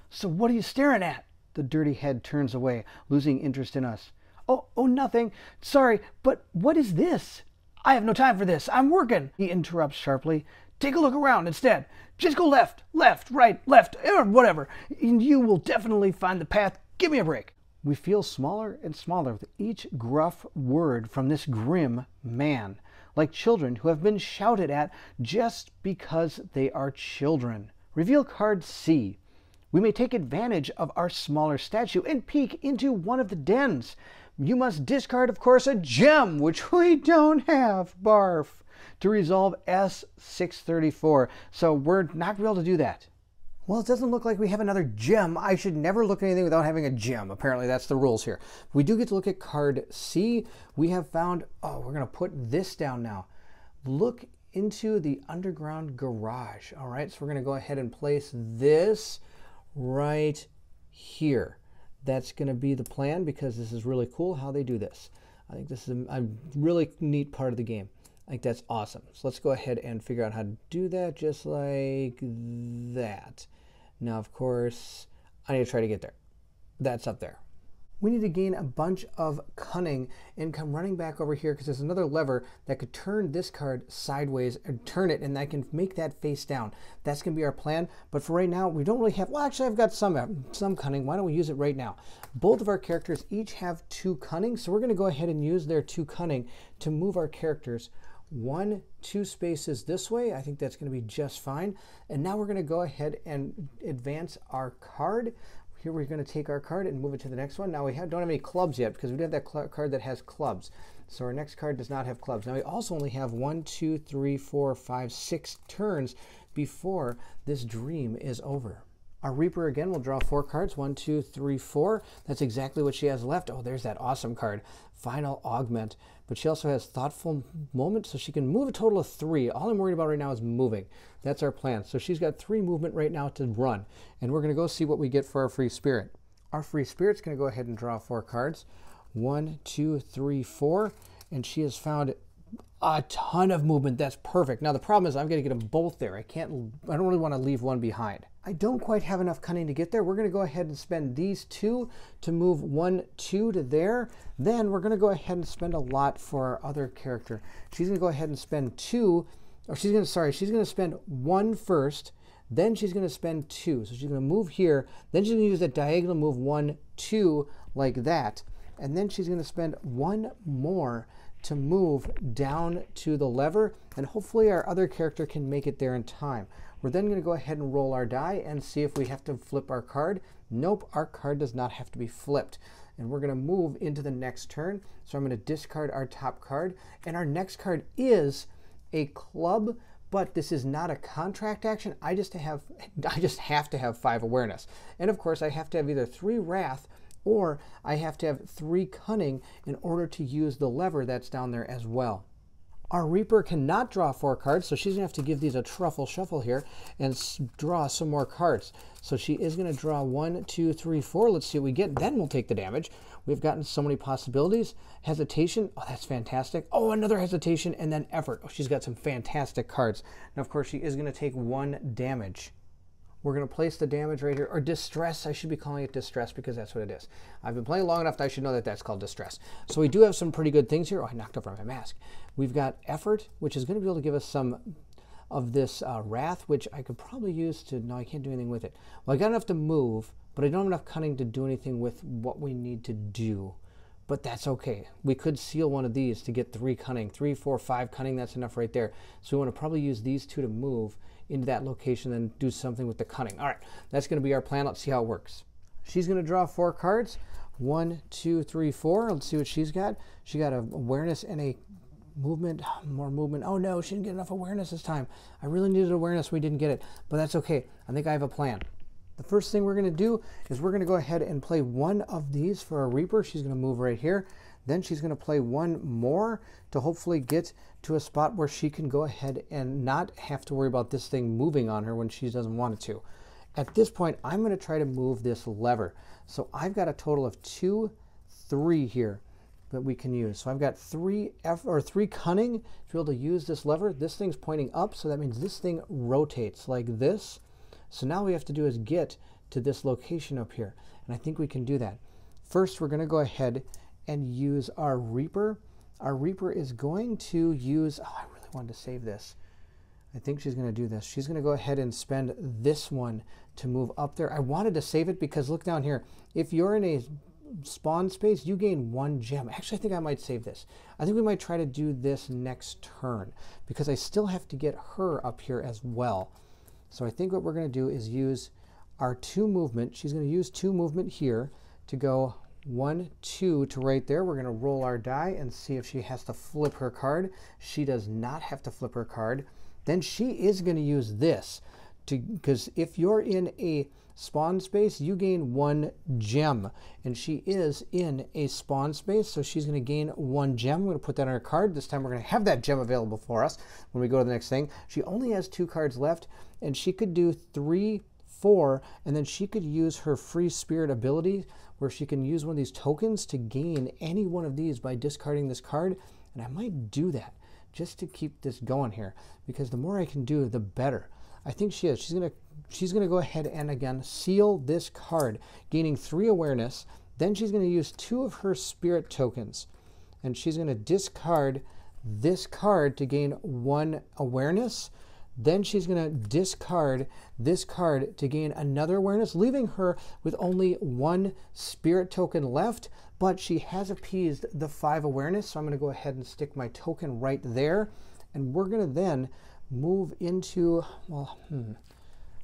So what are you staring at? The dirty head turns away, losing interest in us. Oh, nothing. Sorry, but what is this? I have no time for this. I'm working. He interrupts sharply. Take a look around instead. Just go left, left, right, left, or whatever. And you will definitely find the path. Give me a break. We feel smaller and smaller with each gruff word from this grim man, like children who have been shouted at just because they are children. Reveal card C. We may take advantage of our smaller statue and peek into one of the dens. You must discard, of course, a gem, which we don't have, barf, to resolve S634. So we're not going to be able to do that. Well, it doesn't look like we have another gem. I should never look at anything without having a gem. Apparently, that's the rules here. We do get to look at card C. We have found, oh, we're going to put this down now. Look into the underground garage. All right, so we're going to go ahead and place this right here. That's going to be the plan because this is really cool how they do this. I think this is a really neat part of the game. I think that's awesome. So let's go ahead and figure out how to do that just like that. Now, of course, I need to try to get there. That's up there. We need to gain a bunch of cunning and come running back over here because there's another lever that could turn this card sideways and turn it, and that can make that face down. That's going to be our plan. But for right now, we don't really have, well, actually, I've got some cunning. Why don't we use it right now? Both of our characters each have 2 cunning, so we're going to go ahead and use their 2 cunning to move our characters 1, 2 spaces this way. I think that's going to be just fine. And now we're going to go ahead and advance our card. Here we're going to take our card and move it to the next one. Now we don't have any clubs yet because we do have that card that has clubs. So our next card does not have clubs. Now we also only have 1, 2, 3, 4, 5, 6 turns before this dream is over. Our Reaper again will draw 4 cards. 1, 2, 3, 4. That's exactly what she has left. Oh, there's that awesome card. Final Augment. But she also has Thoughtful Moment, so she can move a total of 3. All I'm worried about right now is moving. That's our plan. So she's got 3 movement right now to run. And we're going to go see what we get for our Free Spirit. Our Free Spirit's going to go ahead and draw 4 cards. 1, 2, 3, 4. And she has found a ton of movement. That's perfect. Now the problem is I've got to get them both there. I don't really want to leave one behind. I don't quite have enough cunning to get there. We're going to go ahead and spend these 2 to move 1, 2 to there. Then we're going to go ahead and spend a lot for our other character. She's going to go ahead and spend 2, or she's going to spend 1 first. Then she's going to spend 2. So she's going to move here. Then she's going to use that diagonal move 1, 2 like that. And then she's going to spend 1 more to move down to the lever, and hopefully our other character can make it there in time. We're then going to go ahead and roll our die and see if we have to flip our card. Nope, our card does not have to be flipped. And we're going to move into the next turn. So I'm going to discard our top card, and our next card is a club, but this is not a contract action. I just have to have 5 awareness. And of course I have to have either 3 wrath or I have to have 3 cunning in order to use the lever that's down there as well. Our Reaper cannot draw 4 cards, so she's going to have to give these a truffle shuffle here and draw some more cards. So she is going to draw 1, 2, 3, 4. Let's see what we get. Then we'll take the damage. We've gotten so many possibilities. Hesitation. Oh, that's fantastic. Oh, another hesitation, and then effort. Oh, she's got some fantastic cards. Now, of course, she is going to take 1 damage. We're going to place the damage right here, or distress. I should be calling it distress because that's what it is. I've been playing long enough that I should know that that's called distress. So we do have some pretty good things here. Oh, I knocked over my mask. We've got effort, which is going to be able to give us some of this wrath, which I could probably use to, no, I can't do anything with it. Well, I got enough to move, but I don't have enough cunning to do anything with what we need to do. But that's okay. We could seal one of these to get 3 cunning. 3, 4, 5 cunning, that's enough right there. So we want to probably use these 2 to move into that location and do something with the cunning. All right, that's going to be our plan. Let's see how it works. She's going to draw 4 cards. 1, 2, 3, 4. Let's see what she's got. She got an awareness and a movement, more movement. Oh no, she didn't get enough awareness this time. I really needed awareness. We didn't get it, but that's okay. I think I have a plan. The first thing we're going to do is we're going to go ahead and play 1 of these for a Reaper. She's going to move right here. Then she's going to play 1 more to hopefully get to a spot where she can go ahead and not have to worry about this thing moving on her when she doesn't want it to. At this point, I'm going to try to move this lever. So I've got a total of 2, 3 here that we can use. So I've got 3 cunning to be able to use this lever. This thing's pointing up, so that means this thing rotates like this. So now what we have to do is get to this location up here, and I think we can do that. First, we're going to go ahead and use our Reaper our Reaper is going to use, oh, I really wanted to save this. I think she's going to do this. She's going to go ahead and spend this one to move up there. I wanted to save it because look down here. If you're in a spawn space, you gain 1 gem. Actually, I think I might save this. I think we might try to do this next turn because I still have to get her up here as well. So I think what we're going to do is use our 2 movement. She's going to use 2 movement here to go 1, 2 to right there. We're going to roll our die and see if she has to flip her card. She does not have to flip her card. Then she is going to use this because if you're in a spawn space, you gain 1 gem, and she is in a spawn space, so she's going to gain 1 gem. I'm going to put that on her card. This time we're going to have that gem available for us when we go to the next thing. She only has 2 cards left, and she could do 3, 4, and then she could use her free spirit ability where she can use one of these tokens to gain any one of these by discarding this card, and I might do that just to keep this going here, because the more I can do, the better. I think she is. She's gonna go ahead and again seal this card, gaining 3 awareness. Then she's gonna use 2 of her spirit tokens, and she's gonna discard this card to gain 1 awareness. Then she's gonna discard this card to gain another awareness, leaving her with only 1 spirit token left, but she has appeased the 5 awareness, so I'm gonna go ahead and stick my token right there, and we're gonna then move into, well,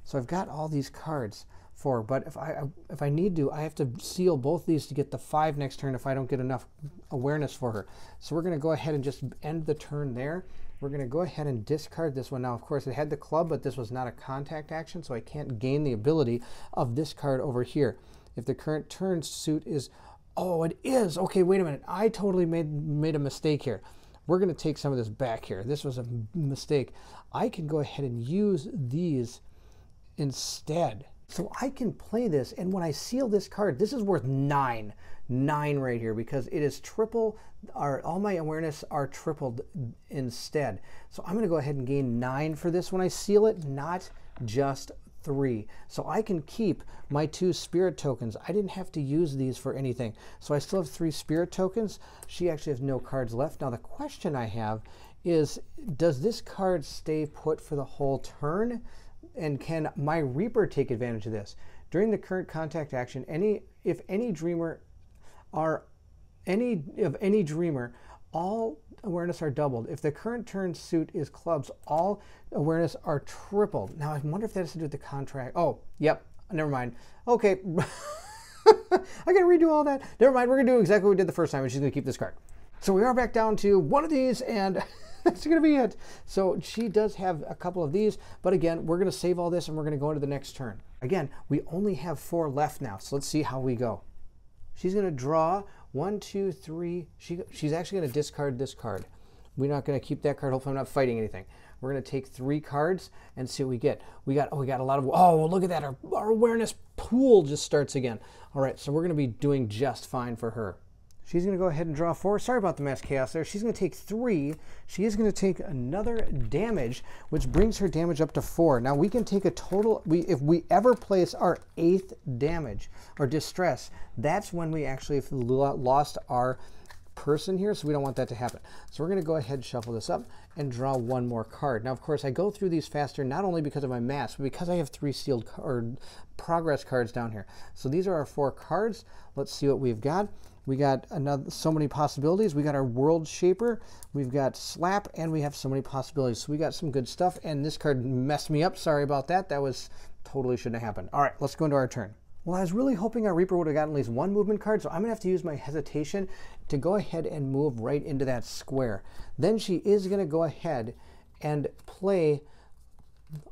so I've got all these cards for, but if I need to, I have to seal both these to get the 5 next turn if I don't get enough awareness for her. So we're gonna go ahead and just end the turn there. We're going to go ahead and discard this one. Now, of course, it had the club, but this was not a contact action, so I can't gain the ability of this card over here. If the current turn suit is, oh, it is. Okay, wait a minute. I totally made a mistake here. We're going to take some of this back here. This was a mistake. I can go ahead and use these instead. So I can play this, and when I seal this card, this is worth 9 right here because it is triple, all my awareness are tripled instead. So I'm going to go ahead and gain 9 for this when I seal it, not just 3. So I can keep my 2 spirit tokens. I didn't have to use these for anything. So I still have 3 spirit tokens. She actually has no cards left. Now the question I have is, does this card stay put for the whole turn? And can my Reaper take advantage of this? During the current contact action, if any dreamer, all awareness are doubled. If the current turn suit is clubs, all awareness are tripled. Now, I wonder if that has to do with the contract. Oh, yep, never mind. Okay, I gotta redo all that. Never mind, we're gonna do exactly what we did the first time, and she's gonna keep this card. So we are back down to 1 of these, and that's gonna be it. So she does have a couple of these, but again, we're gonna save all this and we're gonna go into the next turn. Again, we only have 4 left now, so let's see how we go. She's gonna draw 1, 2, 3. She's actually gonna discard this card. We're not gonna keep that card. Hopefully I'm not fighting anything. We're gonna take 3 cards and see what we get. We got a lot of, oh, look at that. Our awareness pool just starts again. All right, so we're gonna be doing just fine for her. She's going to go ahead and draw 4. Sorry about the mass chaos there. She's going to take 3. She is going to take another damage, which brings her damage up to 4. Now we can take a total, if we ever place our 8th damage or distress, that's when we actually have lost our person here, so we don't want that to happen. So we're going to go ahead and shuffle this up and draw 1 more card. Now, of course, I go through these faster not only because of my mass, but because I have 3 sealed or progress cards down here. So these are our 4 cards. Let's see what we've got. We got so many possibilities. We got our World Shaper, we've got Slap, and we have so many possibilities. So we got some good stuff, and this card messed me up. Sorry about that. That was totally shouldn't have happened. All right, let's go into our turn. Well, I was really hoping our Reaper would have gotten at least 1 movement card, so I'm going to have to use my hesitation to go ahead and move right into that square. Then she is going to go ahead and play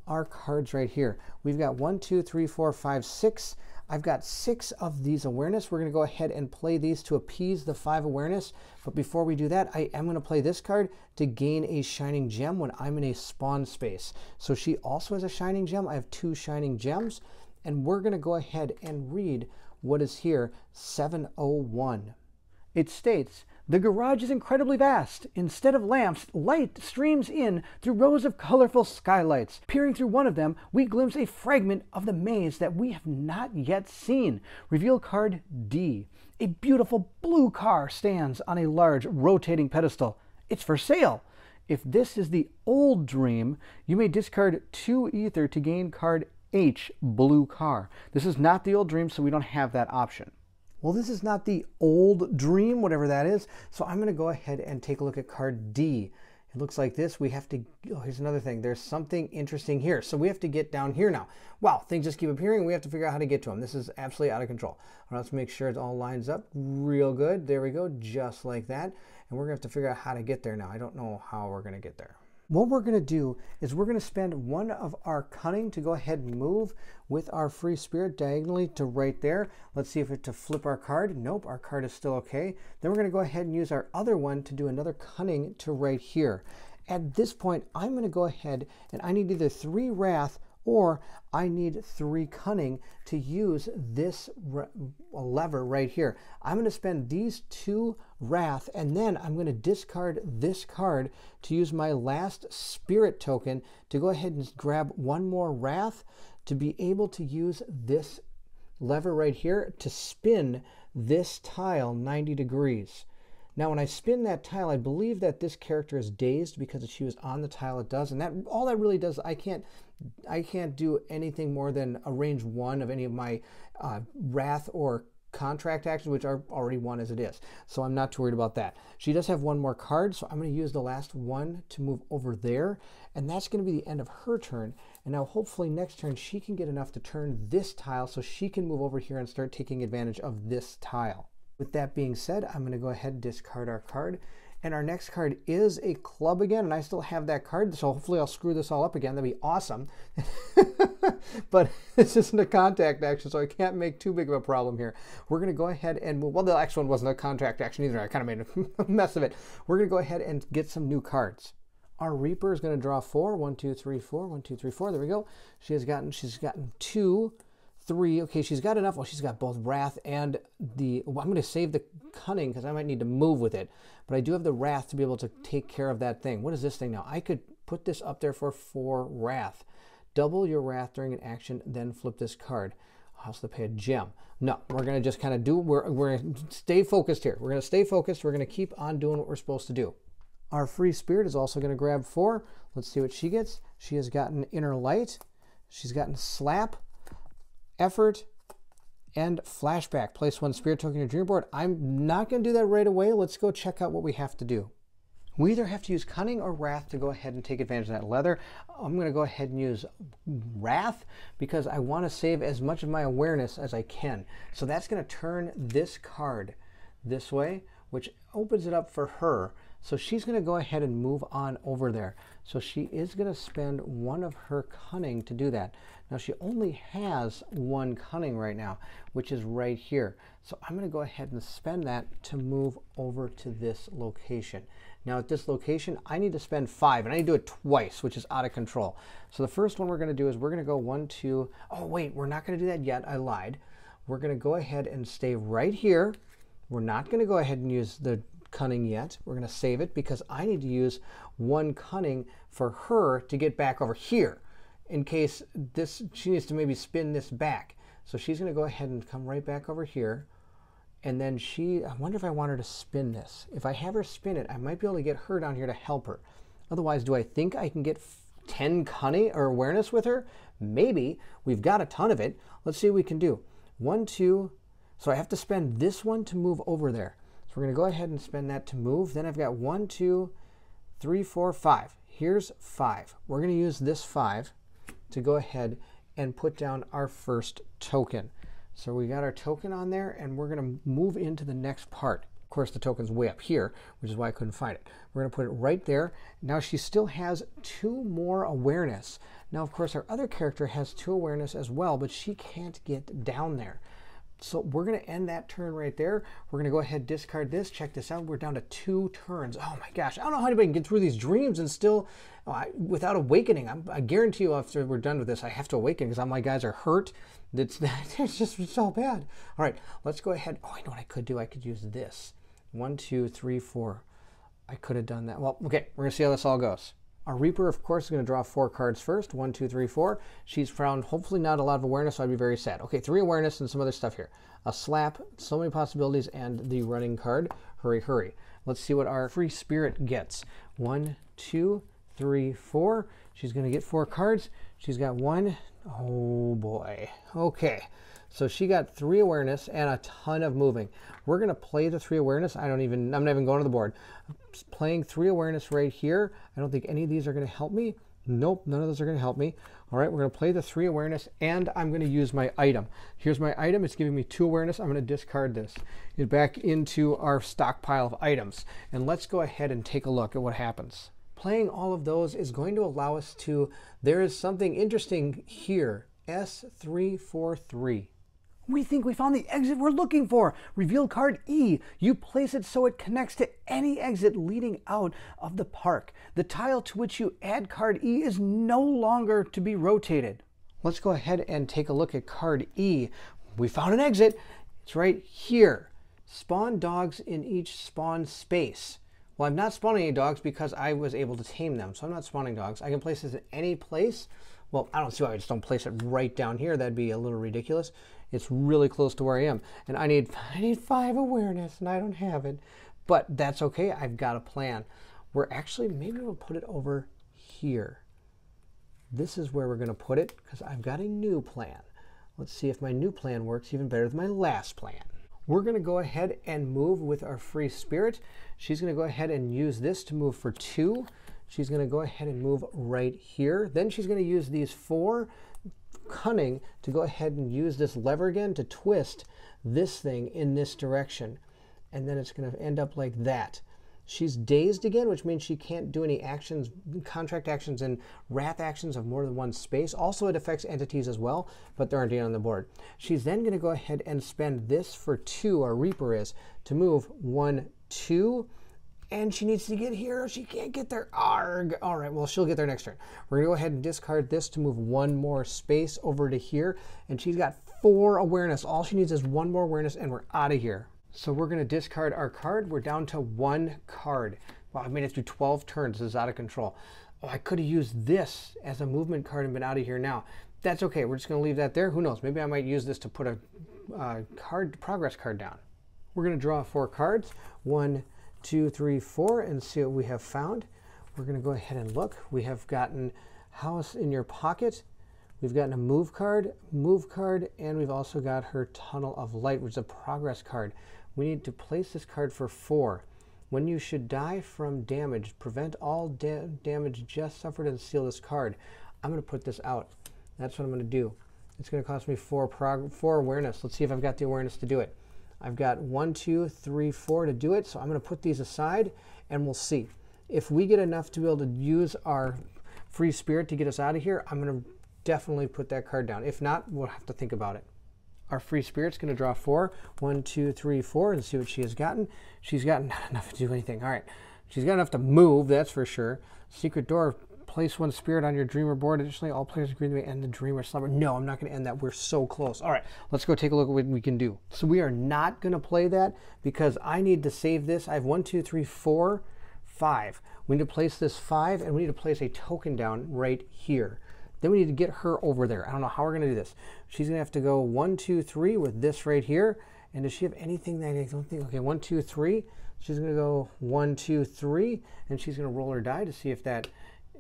our cards right here. We've got 1, 2, 3, 4, 5, 6. I've got 6 of these awareness. We're going to go ahead and play these to appease the 5 awareness. But before we do that, I am going to play this card to gain a shining gem when I'm in a spawn space. So she also has a shining gem. I have 2 shining gems. And we're going to go ahead and read what is here, 701. It states, "The garage is incredibly vast. Instead of lamps, light streams in through rows of colorful skylights. Peering through one of them, we glimpse a fragment of the maze that we have not yet seen. Reveal card D. A beautiful blue car stands on a large rotating pedestal. It's for sale. If this is the old dream, you may discard 2 ether to gain card H, blue car. This is not the old dream, so we don't have that option. Well, this is not the old dream, whatever that is, so I'm going to go ahead and take a look at card D. It looks like this. We have to, oh, here's another thing. There's something interesting here. So we have to get down here now. Wow, things just keep appearing. We have to figure out how to get to them. This is absolutely out of control. All right, let's make sure it all lines up real good. There we go, just like that. And we're going to have to figure out how to get there now. I don't know how we're going to get there. What we're going to do is we're going to spend one of our cunning to go ahead and move with our free spirit diagonally to right there. Let's see if it's to flip our card. Nope, our card is still okay. Then we're going to go ahead and use our other one to do another cunning to right here. At this point, I'm going to go ahead and I need either 3 wrath or I need 3 cunning to use this lever right here. I'm going to spend these 2 wrath, and then I'm going to discard this card to use my last spirit token to go ahead and grab 1 more wrath to be able to use this lever right here to spin this tile 90 degrees. Now, when I spin that tile, I believe that this character is dazed because if she was on the tile, it does. And that all that really does, I can't do anything more than arrange 1 of any of my wrath or contract actions, which are already 1 as it is. So I'm not too worried about that. She does have 1 more card, so I'm going to use the last one to move over there. And that's going to be the end of her turn. And now hopefully next turn she can get enough to turn this tile so she can move over here and start taking advantage of this tile. With that being said, I'm going to go ahead and discard our card. And our next card is a club again, and I still have that card, so hopefully I'll screw this all up again. That'd be awesome. But this isn't a contact action, so I can't make too big of a problem here. We're going to go ahead and move. Well, the next one wasn't a contract action either. I kind of made a mess of it. We're going to go ahead and get some new cards. Our Reaper is going to draw 4. 1, 2, 3, 4. 1, 2, 3, 4. There we go. She's gotten 2. 3. Okay, she's got enough. Well, she's got both wrath and the, well, I'm going to save the cunning because I might need to move with it, but I do have the wrath to be able to take care of that thing. What is this thing now? I could put this up there for 4 wrath. Double your wrath during an action, then flip this card. I'll also pay a gem. No, we're going to just kind of do, we're going to stay focused here. We're going to stay focused. We're going to keep on doing what we're supposed to do. Our free spirit is also going to grab 4. Let's see what she gets. She has gotten Inner Light. She's gotten Slap, Effort, and Flashback. Place 1 spirit token on your dream board. I'm not going to do that right away. Let's go check out what we have to do. We either have to use Cunning or Wrath to go ahead and take advantage of that leather. I'm going to go ahead and use Wrath because I want to save as much of my awareness as I can. So that's going to turn this card this way, which opens it up for her. So she's going to go ahead and move on over there. So she is going to spend 1 of her cunning to do that. Now she only has 1 cunning right now, which is right here. So I'm going to go ahead and spend that to move over to this location. Now at this location, I need to spend 5, and I need to do it twice, which is out of control. So the first one we're going to do is we're going to go 1, 2, oh wait, we're not going to do that yet. I lied. We're going to go ahead and stay right here. We're not going to go ahead and use the cunning yet. We're going to save it because I need to use 1 cunning for her to get back over here in case this, she needs to maybe spin this back. So she's going to go ahead and come right back over here. And then I wonder if I want her to spin this. If I have her spin it, I might be able to get her down here to help her. Otherwise, do I think I can get 10 cunning or awareness with her? Maybe. We've got a ton of it. Let's see what we can do. 1, 2. So I have to spend this one to move over there. So we're going to go ahead and spend that to move. Then I've got 1, 2, 3, 4, 5. Here's 5. We're going to use this 5 to go ahead and put down our first token. So we got our token on there, and we're going to move into the next part. Of course, the token's way up here, which is why I couldn't find it. We're going to put it right there. Now she still has 2 more awareness. Now, of course, our other character has 2 awareness as well, but she can't get down there. So we're going to end that turn right there. We're going to go ahead and discard this. Check this out. We're down to 2 turns. Oh my gosh. I don't know how anybody can get through these dreams and still, without awakening. I guarantee you after we're done with this, I have to awaken because my guys are hurt. It's just so bad. All right, let's go ahead. Oh, I know what I could do. I could use this. 1, 2, 3, 4. I could have done that. Well, okay, we're going to see how this all goes. Our Reaper, of course, is going to draw 4 cards first. 1, 2, 3, 4. She's found hopefully not a lot of awareness, so I'd be very sad. Okay, 3 awareness and some other stuff here. A slap, so many possibilities, and the running card. Hurry, hurry. Let's see what our free spirit gets. 1, 2, 3, 4. She's going to get 4 cards. She's got 1. Oh boy. Okay. So she got 3 awareness and a ton of moving. We're going to play the 3 awareness. I'm not even going to the board. I'm playing 3 awareness right here. I don't think any of these are going to help me. Nope, none of those are going to help me. All right, we're going to play the 3 awareness, and I'm going to use my item. Here's my item. It's giving me 2 awareness. I'm going to discard this. Get back into our stockpile of items. And let's go ahead and take a look at what happens. Playing all of those is going to allow us to, there is something interesting here. S343. We think we found the exit we're looking for. Reveal card E. You place it so it connects to any exit leading out of the park. The tile to which you add card E is no longer to be rotated. Let's go ahead and take a look at card E. We found an exit. It's right here. Spawn dogs in each spawn space. Well, I'm not spawning any dogs because I was able to tame them, so I'm not spawning dogs. I can place this in any place. Well, I don't see why I just don't place it right down here. That'd be a little ridiculous. It's really close to where I am. And I need 5 awareness, and I don't have it. But that's okay. I've got a plan. We're actually, maybe we'll put it over here. This is where we're going to put it because I've got a new plan. Let's see if my new plan works even better than my last plan. We're going to go ahead and move with our free spirit. She's going to go ahead and use this to move for 2. She's going to go ahead and move right here. Then she's going to use these 4 cunning to go ahead and use this lever again to twist this thing in this direction. And then it's going to end up like that. She's dazed again, which means she can't do any actions, contract actions and wrath actions of more than one space. Also, it affects entities as well, but there aren't any on the board. She's then going to go ahead and spend this for 2, our Reaper is, to move 1, 2, and she needs to get here. She can't get there. Arg. All right, well, she'll get there next turn. We're going to go ahead and discard this to move 1 more space over to here, and she's got 4 awareness. All she needs is 1 more awareness, and we're out of here. So we're going to discard our card. We're down to 1 card. Wow, I made it through 12 turns. This is out of control. Oh, I could have used this as a movement card and been out of here now. That's okay. We're just going to leave that there. Who knows? Maybe I might use this to put a progress card down. We're going to draw 4 cards. 1, 2, 3, 4, and see what we have found. We're going to go ahead and look. We have gotten House in Your Pocket. We've gotten a move card, and we've also got her Tunnel of Light, which is a progress card. We need to place this card for 4. When you should die from damage, prevent all damage just suffered and seal this card. I'm going to put this out. That's what I'm going to do. It's going to cost me 4 awareness. Let's see if I've got the awareness to do it. I've got 1, 2, 3, 4 to do it, so I'm going to put these aside, and we'll see. If we get enough to be able to use our free spirit to get us out of here, I'm going to definitely put that card down. If not, we'll have to think about it. Our free spirit's going to draw 4. 1, 2, 3, 4, and see what she has gotten. She's gotten not enough to do anything. All right. She's got enough to move, that's for sure. Secret door. Place 1 spirit on your dreamer board. Additionally, all players agree to end the dreamer slumber. No, I'm not going to end that. We're so close. All right, let's go take a look at what we can do. So we are not going to play that because I need to save this. I have 1, 2, 3, 4, 5. We need to place this 5, and we need to place a token down right here. Then we need to get her over there. I don't know how we're going to do this. She's going to have to go 1, 2, 3 with this right here. And does she have anything that I don't think? Okay, 1, 2, 3. She's going to go 1, 2, 3, and she's going to roll her die to see if that.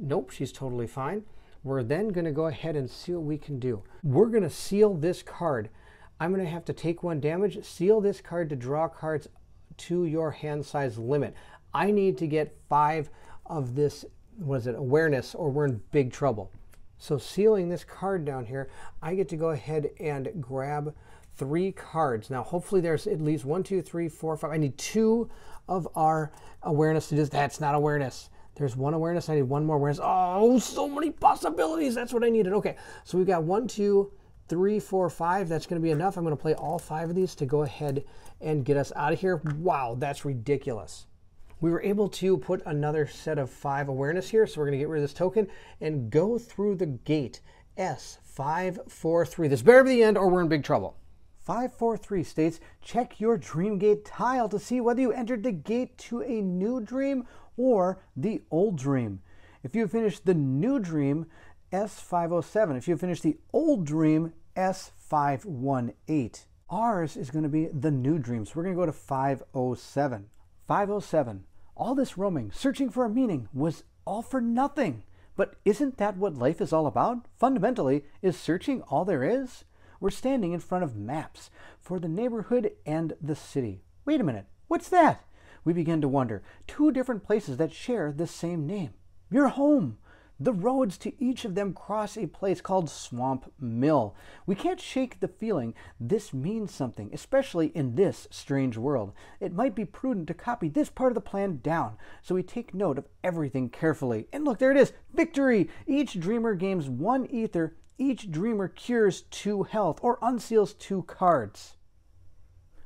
Nope, she's totally fine. We're then going to go ahead and see what we can do. We're going to seal this card. I'm going to have to take 1 damage, seal this card to draw cards to your hand size limit. I need to get 5 of this, what is it, awareness, or we're in big trouble. So sealing this card down here, I get to go ahead and grab 3 cards. Now, hopefully there's at least 1, 2, 3, 4, 5. I need 2 of our awareness to do this. That's not awareness. There's 1 awareness. I need 1 more awareness. Oh, so many possibilities. That's what I needed. Okay, so we've got 1, 2, 3, 4, 5. That's going to be enough. I'm going to play all 5 of these to go ahead and get us out of here. Wow, that's ridiculous. We were able to put another set of 5 awareness here, so we're going to get rid of this token and go through the gate. S543. This better be the end or we're in big trouble. 543 states, check your dream gate tile to see whether you entered the gate to a new dream or the old dream. If you finish the new dream, S507. If you finish the old dream, S518. Ours is going to be the new dream, so we're going to go to 507. 507. All this roaming, searching for a meaning, was all for nothing. But isn't that what life is all about? Fundamentally, is searching all there is? We're standing in front of maps for the neighborhood and the city. Wait a minute, what's that? We begin to wonder. Two different places that share the same name. Your home. The roads to each of them cross a place called Swamp Mill. We can't shake the feeling this means something, especially in this strange world. It might be prudent to copy this part of the plan down, so we take note of everything carefully. And look, there it is, victory! Each dreamer gains 1 ether, each dreamer cures 2 health, or unseals 2 cards.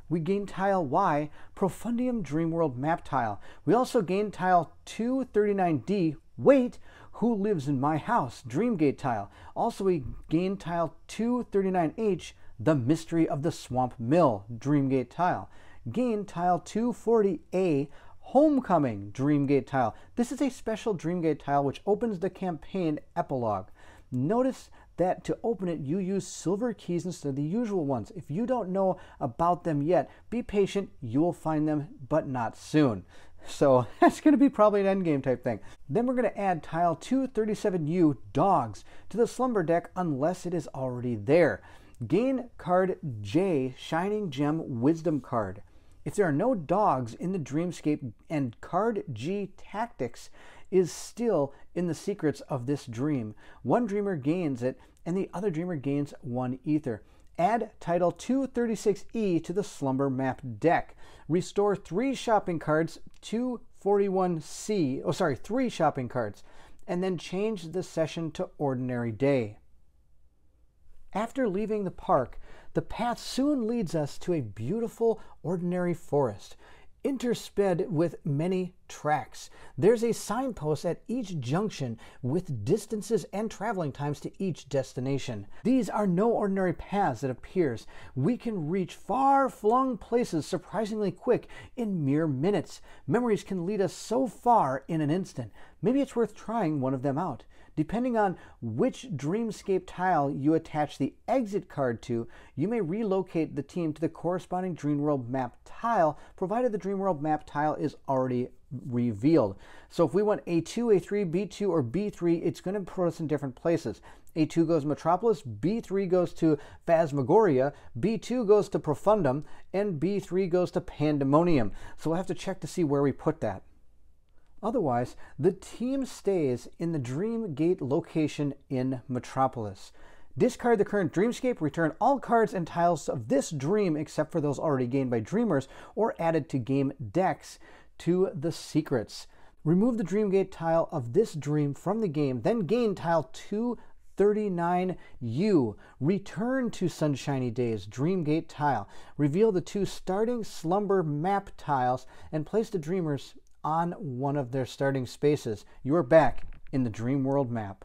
We gain tile Y, Profundium Dreamworld map tile. We also gain tile 239D, Wait, Who Lives in My House, Dreamgate tile. Also we gain tile 239H, The Mystery of the Swamp Mill, Dreamgate tile. Gain tile 240A, Homecoming, Dreamgate tile. This is a special Dreamgate tile which opens the campaign epilogue. Notice that to open it, you use silver keys instead of the usual ones. If you don't know about them yet, be patient, you will find them, but not soon. So that's going to be probably an endgame type thing. Then we're going to add tile 237U, Dogs, to the slumber deck unless it is already there. Gain card J, Shining Gem Wisdom card. If there are no dogs in the dreamscape, and card G, Tactics, is still in the secrets of this dream, one dreamer gains it and the other dreamer gains 1 ether. Add title 236E to the slumber map deck. Restore 3 shopping cards, 241C, 3 shopping cards, and then change the session to ordinary day. After leaving the park, the path soon leads us to a beautiful ordinary forest, intersped with many tracks. There's a signpost at each junction with distances and traveling times to each destination. These are no ordinary paths, it appears. We can reach far-flung places surprisingly quick in mere minutes. Memories can lead us so far in an instant. Maybe it's worth trying one of them out. Depending on which dreamscape tile you attach the exit card to, you may relocate the team to the corresponding Dreamworld map tile, provided the Dreamworld map tile is already revealed. So if we want A2, A3, B2, or B3, it's going to put us in different places. A2 goes to Metropolis, B3 goes to Phasmagoria, B2 goes to Profundum, and B3 goes to Pandemonium. So we'll have to check to see where we put that. Otherwise, the team stays in the Dreamgate location in Metropolis. Discard the current dreamscape, return all cards and tiles of this dream except for those already gained by dreamers or added to game decks to the secrets. Remove the Dreamgate tile of this dream from the game, then gain tile 239U. Return to Sunshiny Days, Dreamgate tile. Reveal the 2 starting slumber map tiles and place the dreamers on one of their starting spaces. You are back in the Dream World map.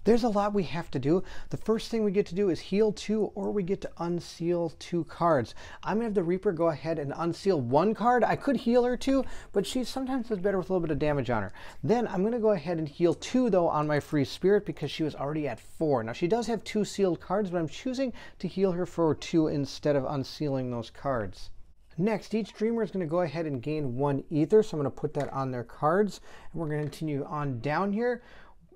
There's a lot we have to do. The first thing we get to do is heal 2, or we get to unseal 2 cards. I'm gonna have the Reaper go ahead and unseal 1 card. I could heal her too, but she sometimes does better with a little bit of damage on her. Then I'm gonna go ahead and heal 2 though on my free spirit because she was already at 4. Now she does have 2 sealed cards, but I'm choosing to heal her for 2 instead of unsealing those cards. Next, each dreamer is going to go ahead and gain 1 ether, so I'm going to put that on their cards. And we're going to continue on down here.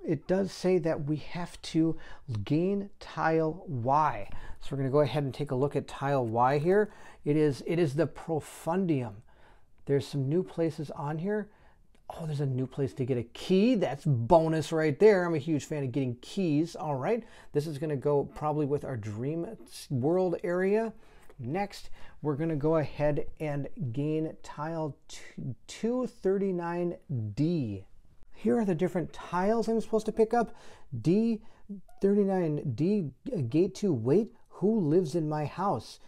It does say that we have to gain tile Y. So we're going to go ahead and take a look at tile Y here. It is the Profundium. There's some new places on here. Oh, there's a new place to get a key. That's bonus right there. I'm a huge fan of getting keys. All right. This is going to go probably with our Dream World area. Next, we're going to go ahead and gain tile 239D. Here are the different tiles I'm supposed to pick up. D39D, Gate 2, Wait, Who Lives in My House?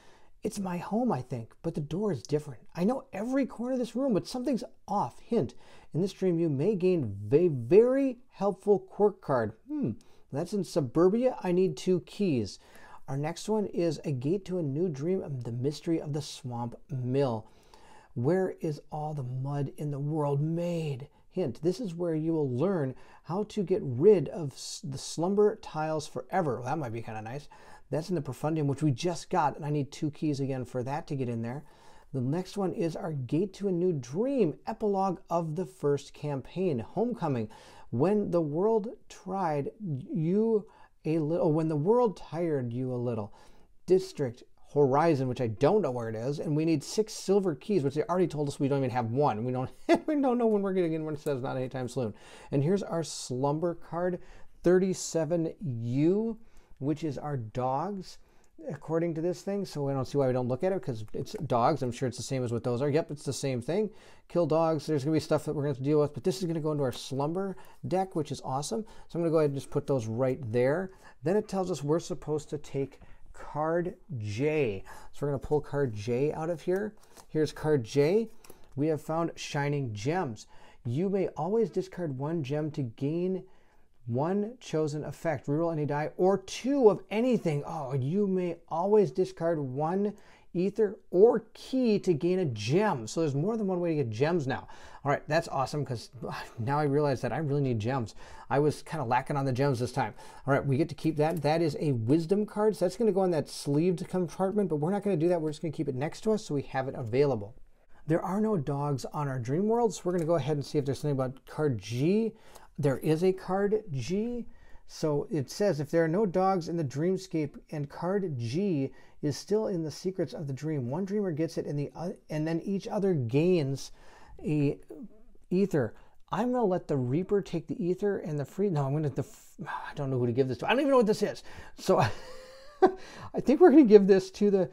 It's my home, I think, but the door is different. I know every corner of this room, but something's off. Hint, in this dream, you may gain a very helpful quirk card. That's in Suburbia. I need 2 keys. Our next one is a gate to a new dream of the mystery of the Swamp Mill. Where is all the mud in the world made? Hint, this is where you will learn how to get rid of the slumber tiles forever. Well, that might be kind of nice. That's in the Profundium, which we just got, and I need 2 keys again for that to get in there. The next one is our Gate to a New Dream, epilogue of the first campaign, Homecoming. When the world tried you a little, when the world tired you a little. District Horizon, which I don't know where it is, and we need 6 silver keys, which they already told us we don't even have one. We don't know when we're getting in when it says not anytime soon. And here's our slumber card, 37U, which is our dogs, according to this thing. So I don't see why we don't look at it, because it's dogs. I'm sure it's the same as what those are. Yep, it's the same thing. Kill dogs. There's going to be stuff that we're going to have to deal with, but this is going to go into our slumber deck, which is awesome. So I'm going to go ahead and just put those right there. Then it tells us we're supposed to take card J. So we're going to pull card J out of here. Here's card J. We have found Shining Gems. You may always discard 1 gem to gain 1 chosen effect. Reroll any die or 2 of anything. Oh, you may always discard 1 ether or key to gain a gem. So there's more than one way to get gems now. All right, that's awesome, because now I realize that I really need gems. I was kind of lacking on the gems this time. All right, we get to keep that. That is a wisdom card, so that's going to go in that sleeved compartment, but we're not going to do that. We're just going to keep it next to us so we have it available. There are no dogs on our dream world, so we're going to go ahead and see if there's something about card G. There is a card G. So it says if there are no dogs in the dreamscape and card G is still in the secrets of the dream, 1 dreamer gets it and then each other gains a ether. I'm going to let the Reaper take the ether and the free. No, I don't know who to give this to. I don't even know what this is. So I think we're going to give this to the,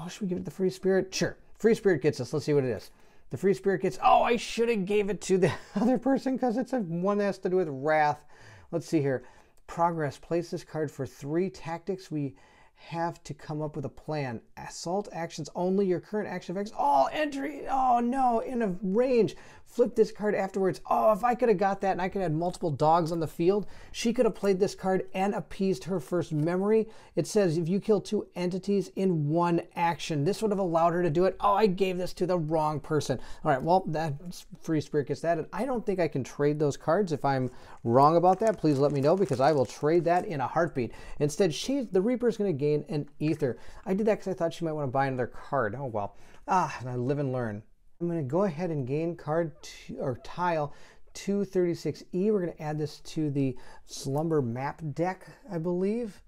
should we give it the Free Spirit? Sure. Free Spirit gets us. Let's see what it is. The Free Spirit gets, I should have gave it to the other person because it's one that has to do with wrath. Let's see here. Progress. Place this card for 3 tactics. We have to come up with a plan. Assault actions only. Your current action effects. Entry. No, in a range. Flip this card afterwards. If I could have got that and I could have had multiple dogs on the field, she could have played this card and appeased her first memory. It says if you kill 2 entities in 1 action, this would have allowed her to do it. I gave this to the wrong person. All right, well, that Free Spirit gets that. And I don't think I can trade those cards. If I'm wrong about that, please let me know, because I will trade that in a heartbeat. Instead, the Reaper is going to gain an ether. I did that because I thought she might want to buy another card. Oh, well. I live and learn. I'm going to go ahead and gain tile 236E. We're going to add this to the Slumber map deck, I believe.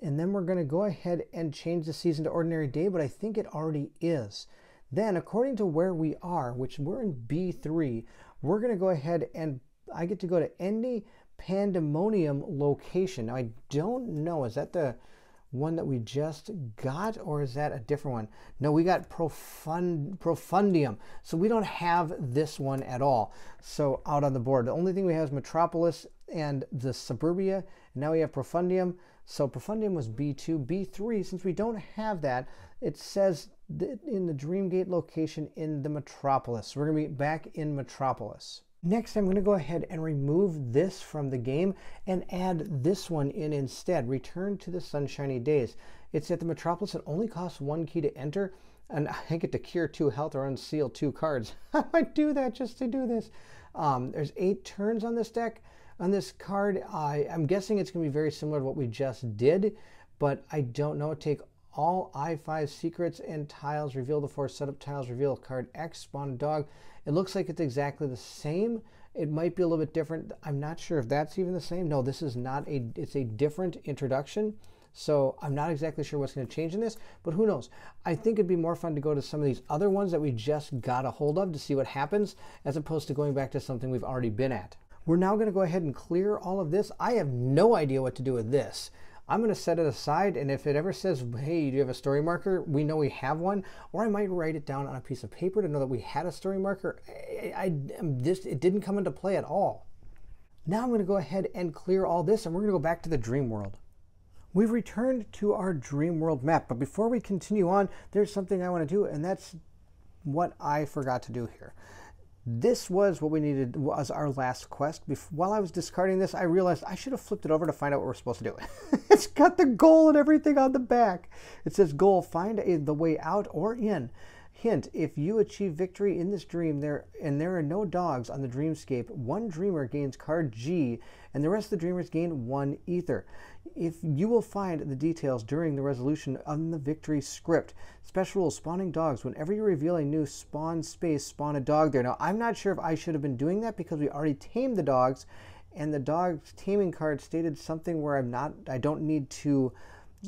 And then we're going to go ahead and change the season to Ordinary Day, but I think it already is. Then, according to where we are, which we're in B3, we're going to go ahead and I get to go to any Pandemonium location. Now, I don't know, is that the one that we just got, or is that a different one? No, we got Profundium. So we don't have this one at all. So out on the board, the only thing we have is Metropolis and the Suburbia. And now we have Profundium. So Profundium was B2. B3, since we don't have that, it says that in the Dreamgate location in the Metropolis. So we're going to be back in Metropolis. Next, I'm going to go ahead and remove this from the game and add this one in instead. Return to the Sunshiny Days. It's at the Metropolis. It only costs 1 key to enter, and I get to cure 2 health or unseal 2 cards. I might do that just to do this. There's 8 turns on this deck. On this card, I'm guessing it's going to be very similar to what we just did, but I don't know. Take all I5 secrets and tiles, reveal the 4 setup tiles, reveal card X, spawn a dog. It looks like it's exactly the same. It might be a little bit different. I'm not sure if that's even the same. No, this is not it's a different introduction. So I'm not exactly sure what's going to change in this, but who knows? I think it'd be more fun to go to some of these other ones that we just got a hold of to see what happens, as opposed to going back to something we've already been at. We're now going to go ahead and clear all of this. I have no idea what to do with this. I'm going to set it aside, and if it ever says, hey, do you have a story marker? We know we have one, or I might write it down on a piece of paper to know that we had a story marker. It didn't come into play at all. Now I'm going to go ahead and clear all this, and we're going to go back to the dream world. We've returned to our dream world map, but before we continue on, there's something I want to do, and that's what I forgot to do here. This was what we needed, was our last quest. While I was discarding this, I realized I should have flipped it over to find out what we're supposed to do. It's got the goal and everything on the back. It says goal, find the way out or in. Hint, if you achieve victory in this dream and there are no dogs on the dreamscape, one dreamer gains card G and the rest of the dreamers gain 1 ether. If you will find the details during the resolution on the victory script. Special rule, spawning dogs. Whenever you reveal a new spawn space, spawn a dog there. Now, I'm not sure if I should have been doing that because we already tamed the dogs, and the dog's taming card stated something where I don't need to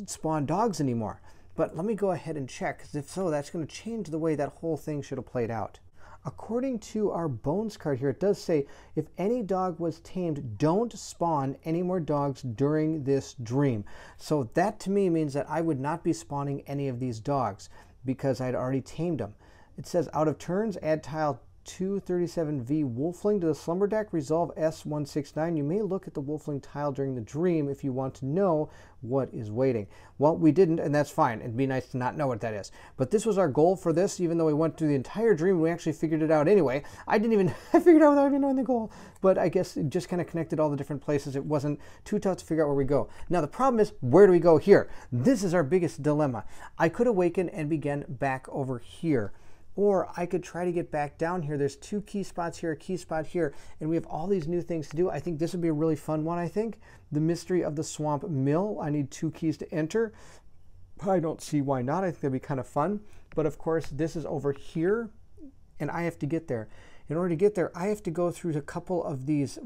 spawn dogs anymore. But let me go ahead and check, because if so, that's going to change the way that whole thing should have played out. According to our bones card here, it does say, if any dog was tamed, don't spawn any more dogs during this dream. So that to me means that I would not be spawning any of these dogs because I'd already tamed them. It says, out of turns, add tile 237V Wolfling to the slumber deck, resolve S169. You may look at the Wolfling tile during the dream if you want to know what is waiting. Well, we didn't, and that's fine. It'd be nice to not know what that is. But this was our goal for this, even though we went through the entire dream and we actually figured it out anyway. I figured it out without even knowing the goal. But I guess it just kind of connected all the different places. It wasn't too tough to figure out where we go. Now, the problem is, where do we go here? This is our biggest dilemma. I could awaken and begin back over here. Or I could try to get back down here. There's 2 key spots here, a key spot here, and we have all these new things to do. I think this would be a really fun one, I think. The Mystery of the Swamp Mill. I need 2 keys to enter. I don't see why not. I think that'd be kind of fun. But of course, this is over here, and I have to get there. In order to get there, I have to go through a couple of these,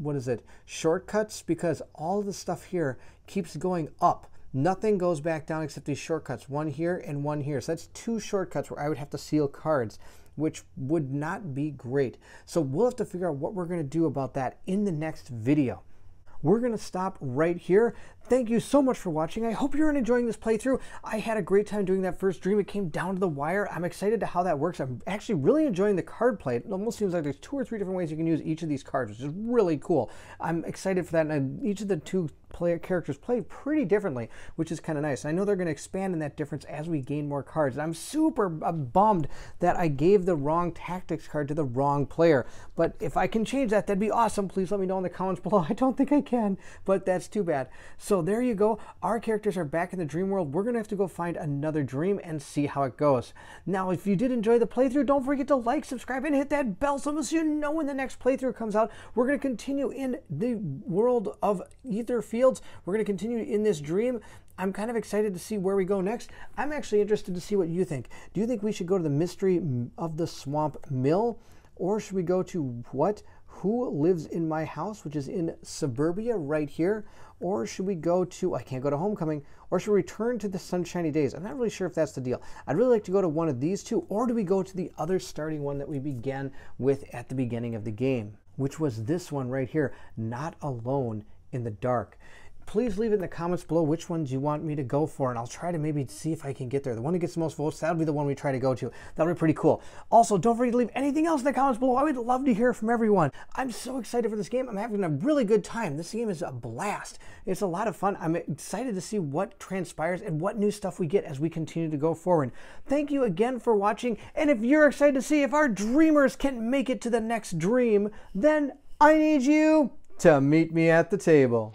shortcuts, because all the stuff here keeps going up. Nothing goes back down except these shortcuts, 1 here and 1 here. So that's 2 shortcuts where I would have to seal cards, which would not be great. So we'll have to figure out what we're going to do about that in the next video. We're going to stop right here. Thank you so much for watching. I hope you're enjoying this playthrough. I had a great time doing that first dream. It came down to the wire. I'm excited to how that works. I'm actually really enjoying the card play. It almost seems like there's 2 or 3 different ways you can use each of these cards, which is really cool. I'm excited for that, and each of the 2 characters play pretty differently, which is kind of nice. I know they're going to expand in that difference as we gain more cards. And I'm super bummed that I gave the wrong tactics card to the wrong player. But if I can change that, that'd be awesome. Please let me know in the comments below. I don't think I can, but that's too bad. So there you go. Our characters are back in the dream world. We're going to have to go find another dream and see how it goes. Now, if you did enjoy the playthrough, don't forget to like, subscribe, and hit that bell so you know when the next playthrough comes out. We're going to continue in the world of Etherfields. We're going to continue in this dream. I'm kind of excited to see where we go next. I'm actually interested to see what you think. Do you think we should go to the Mystery of the Swamp Mill? Or should we go to Who Lives in My House, which is in Suburbia right here? Or should we go to, I can't go to Homecoming, or should we return to the Sunshiny Days? I'm not really sure if that's the deal. I'd really like to go to one of these 2, or do we go to the other starting one that we began with at the beginning of the game, which was this one right here, Not Alone in the Dark. Please leave it in the comments below which ones you want me to go for, and I'll try to maybe see if I can get there. The one that gets the most votes, that'll be the one we try to go to. That'll be pretty cool. Also, don't forget to leave anything else in the comments below. I would love to hear from everyone. I'm so excited for this game. I'm having a really good time. This game is a blast. It's a lot of fun. I'm excited to see what transpires and what new stuff we get as we continue to go forward. Thank you again for watching, and if you're excited to see if our dreamers can make it to the next dream, then I need you to meet me at the table.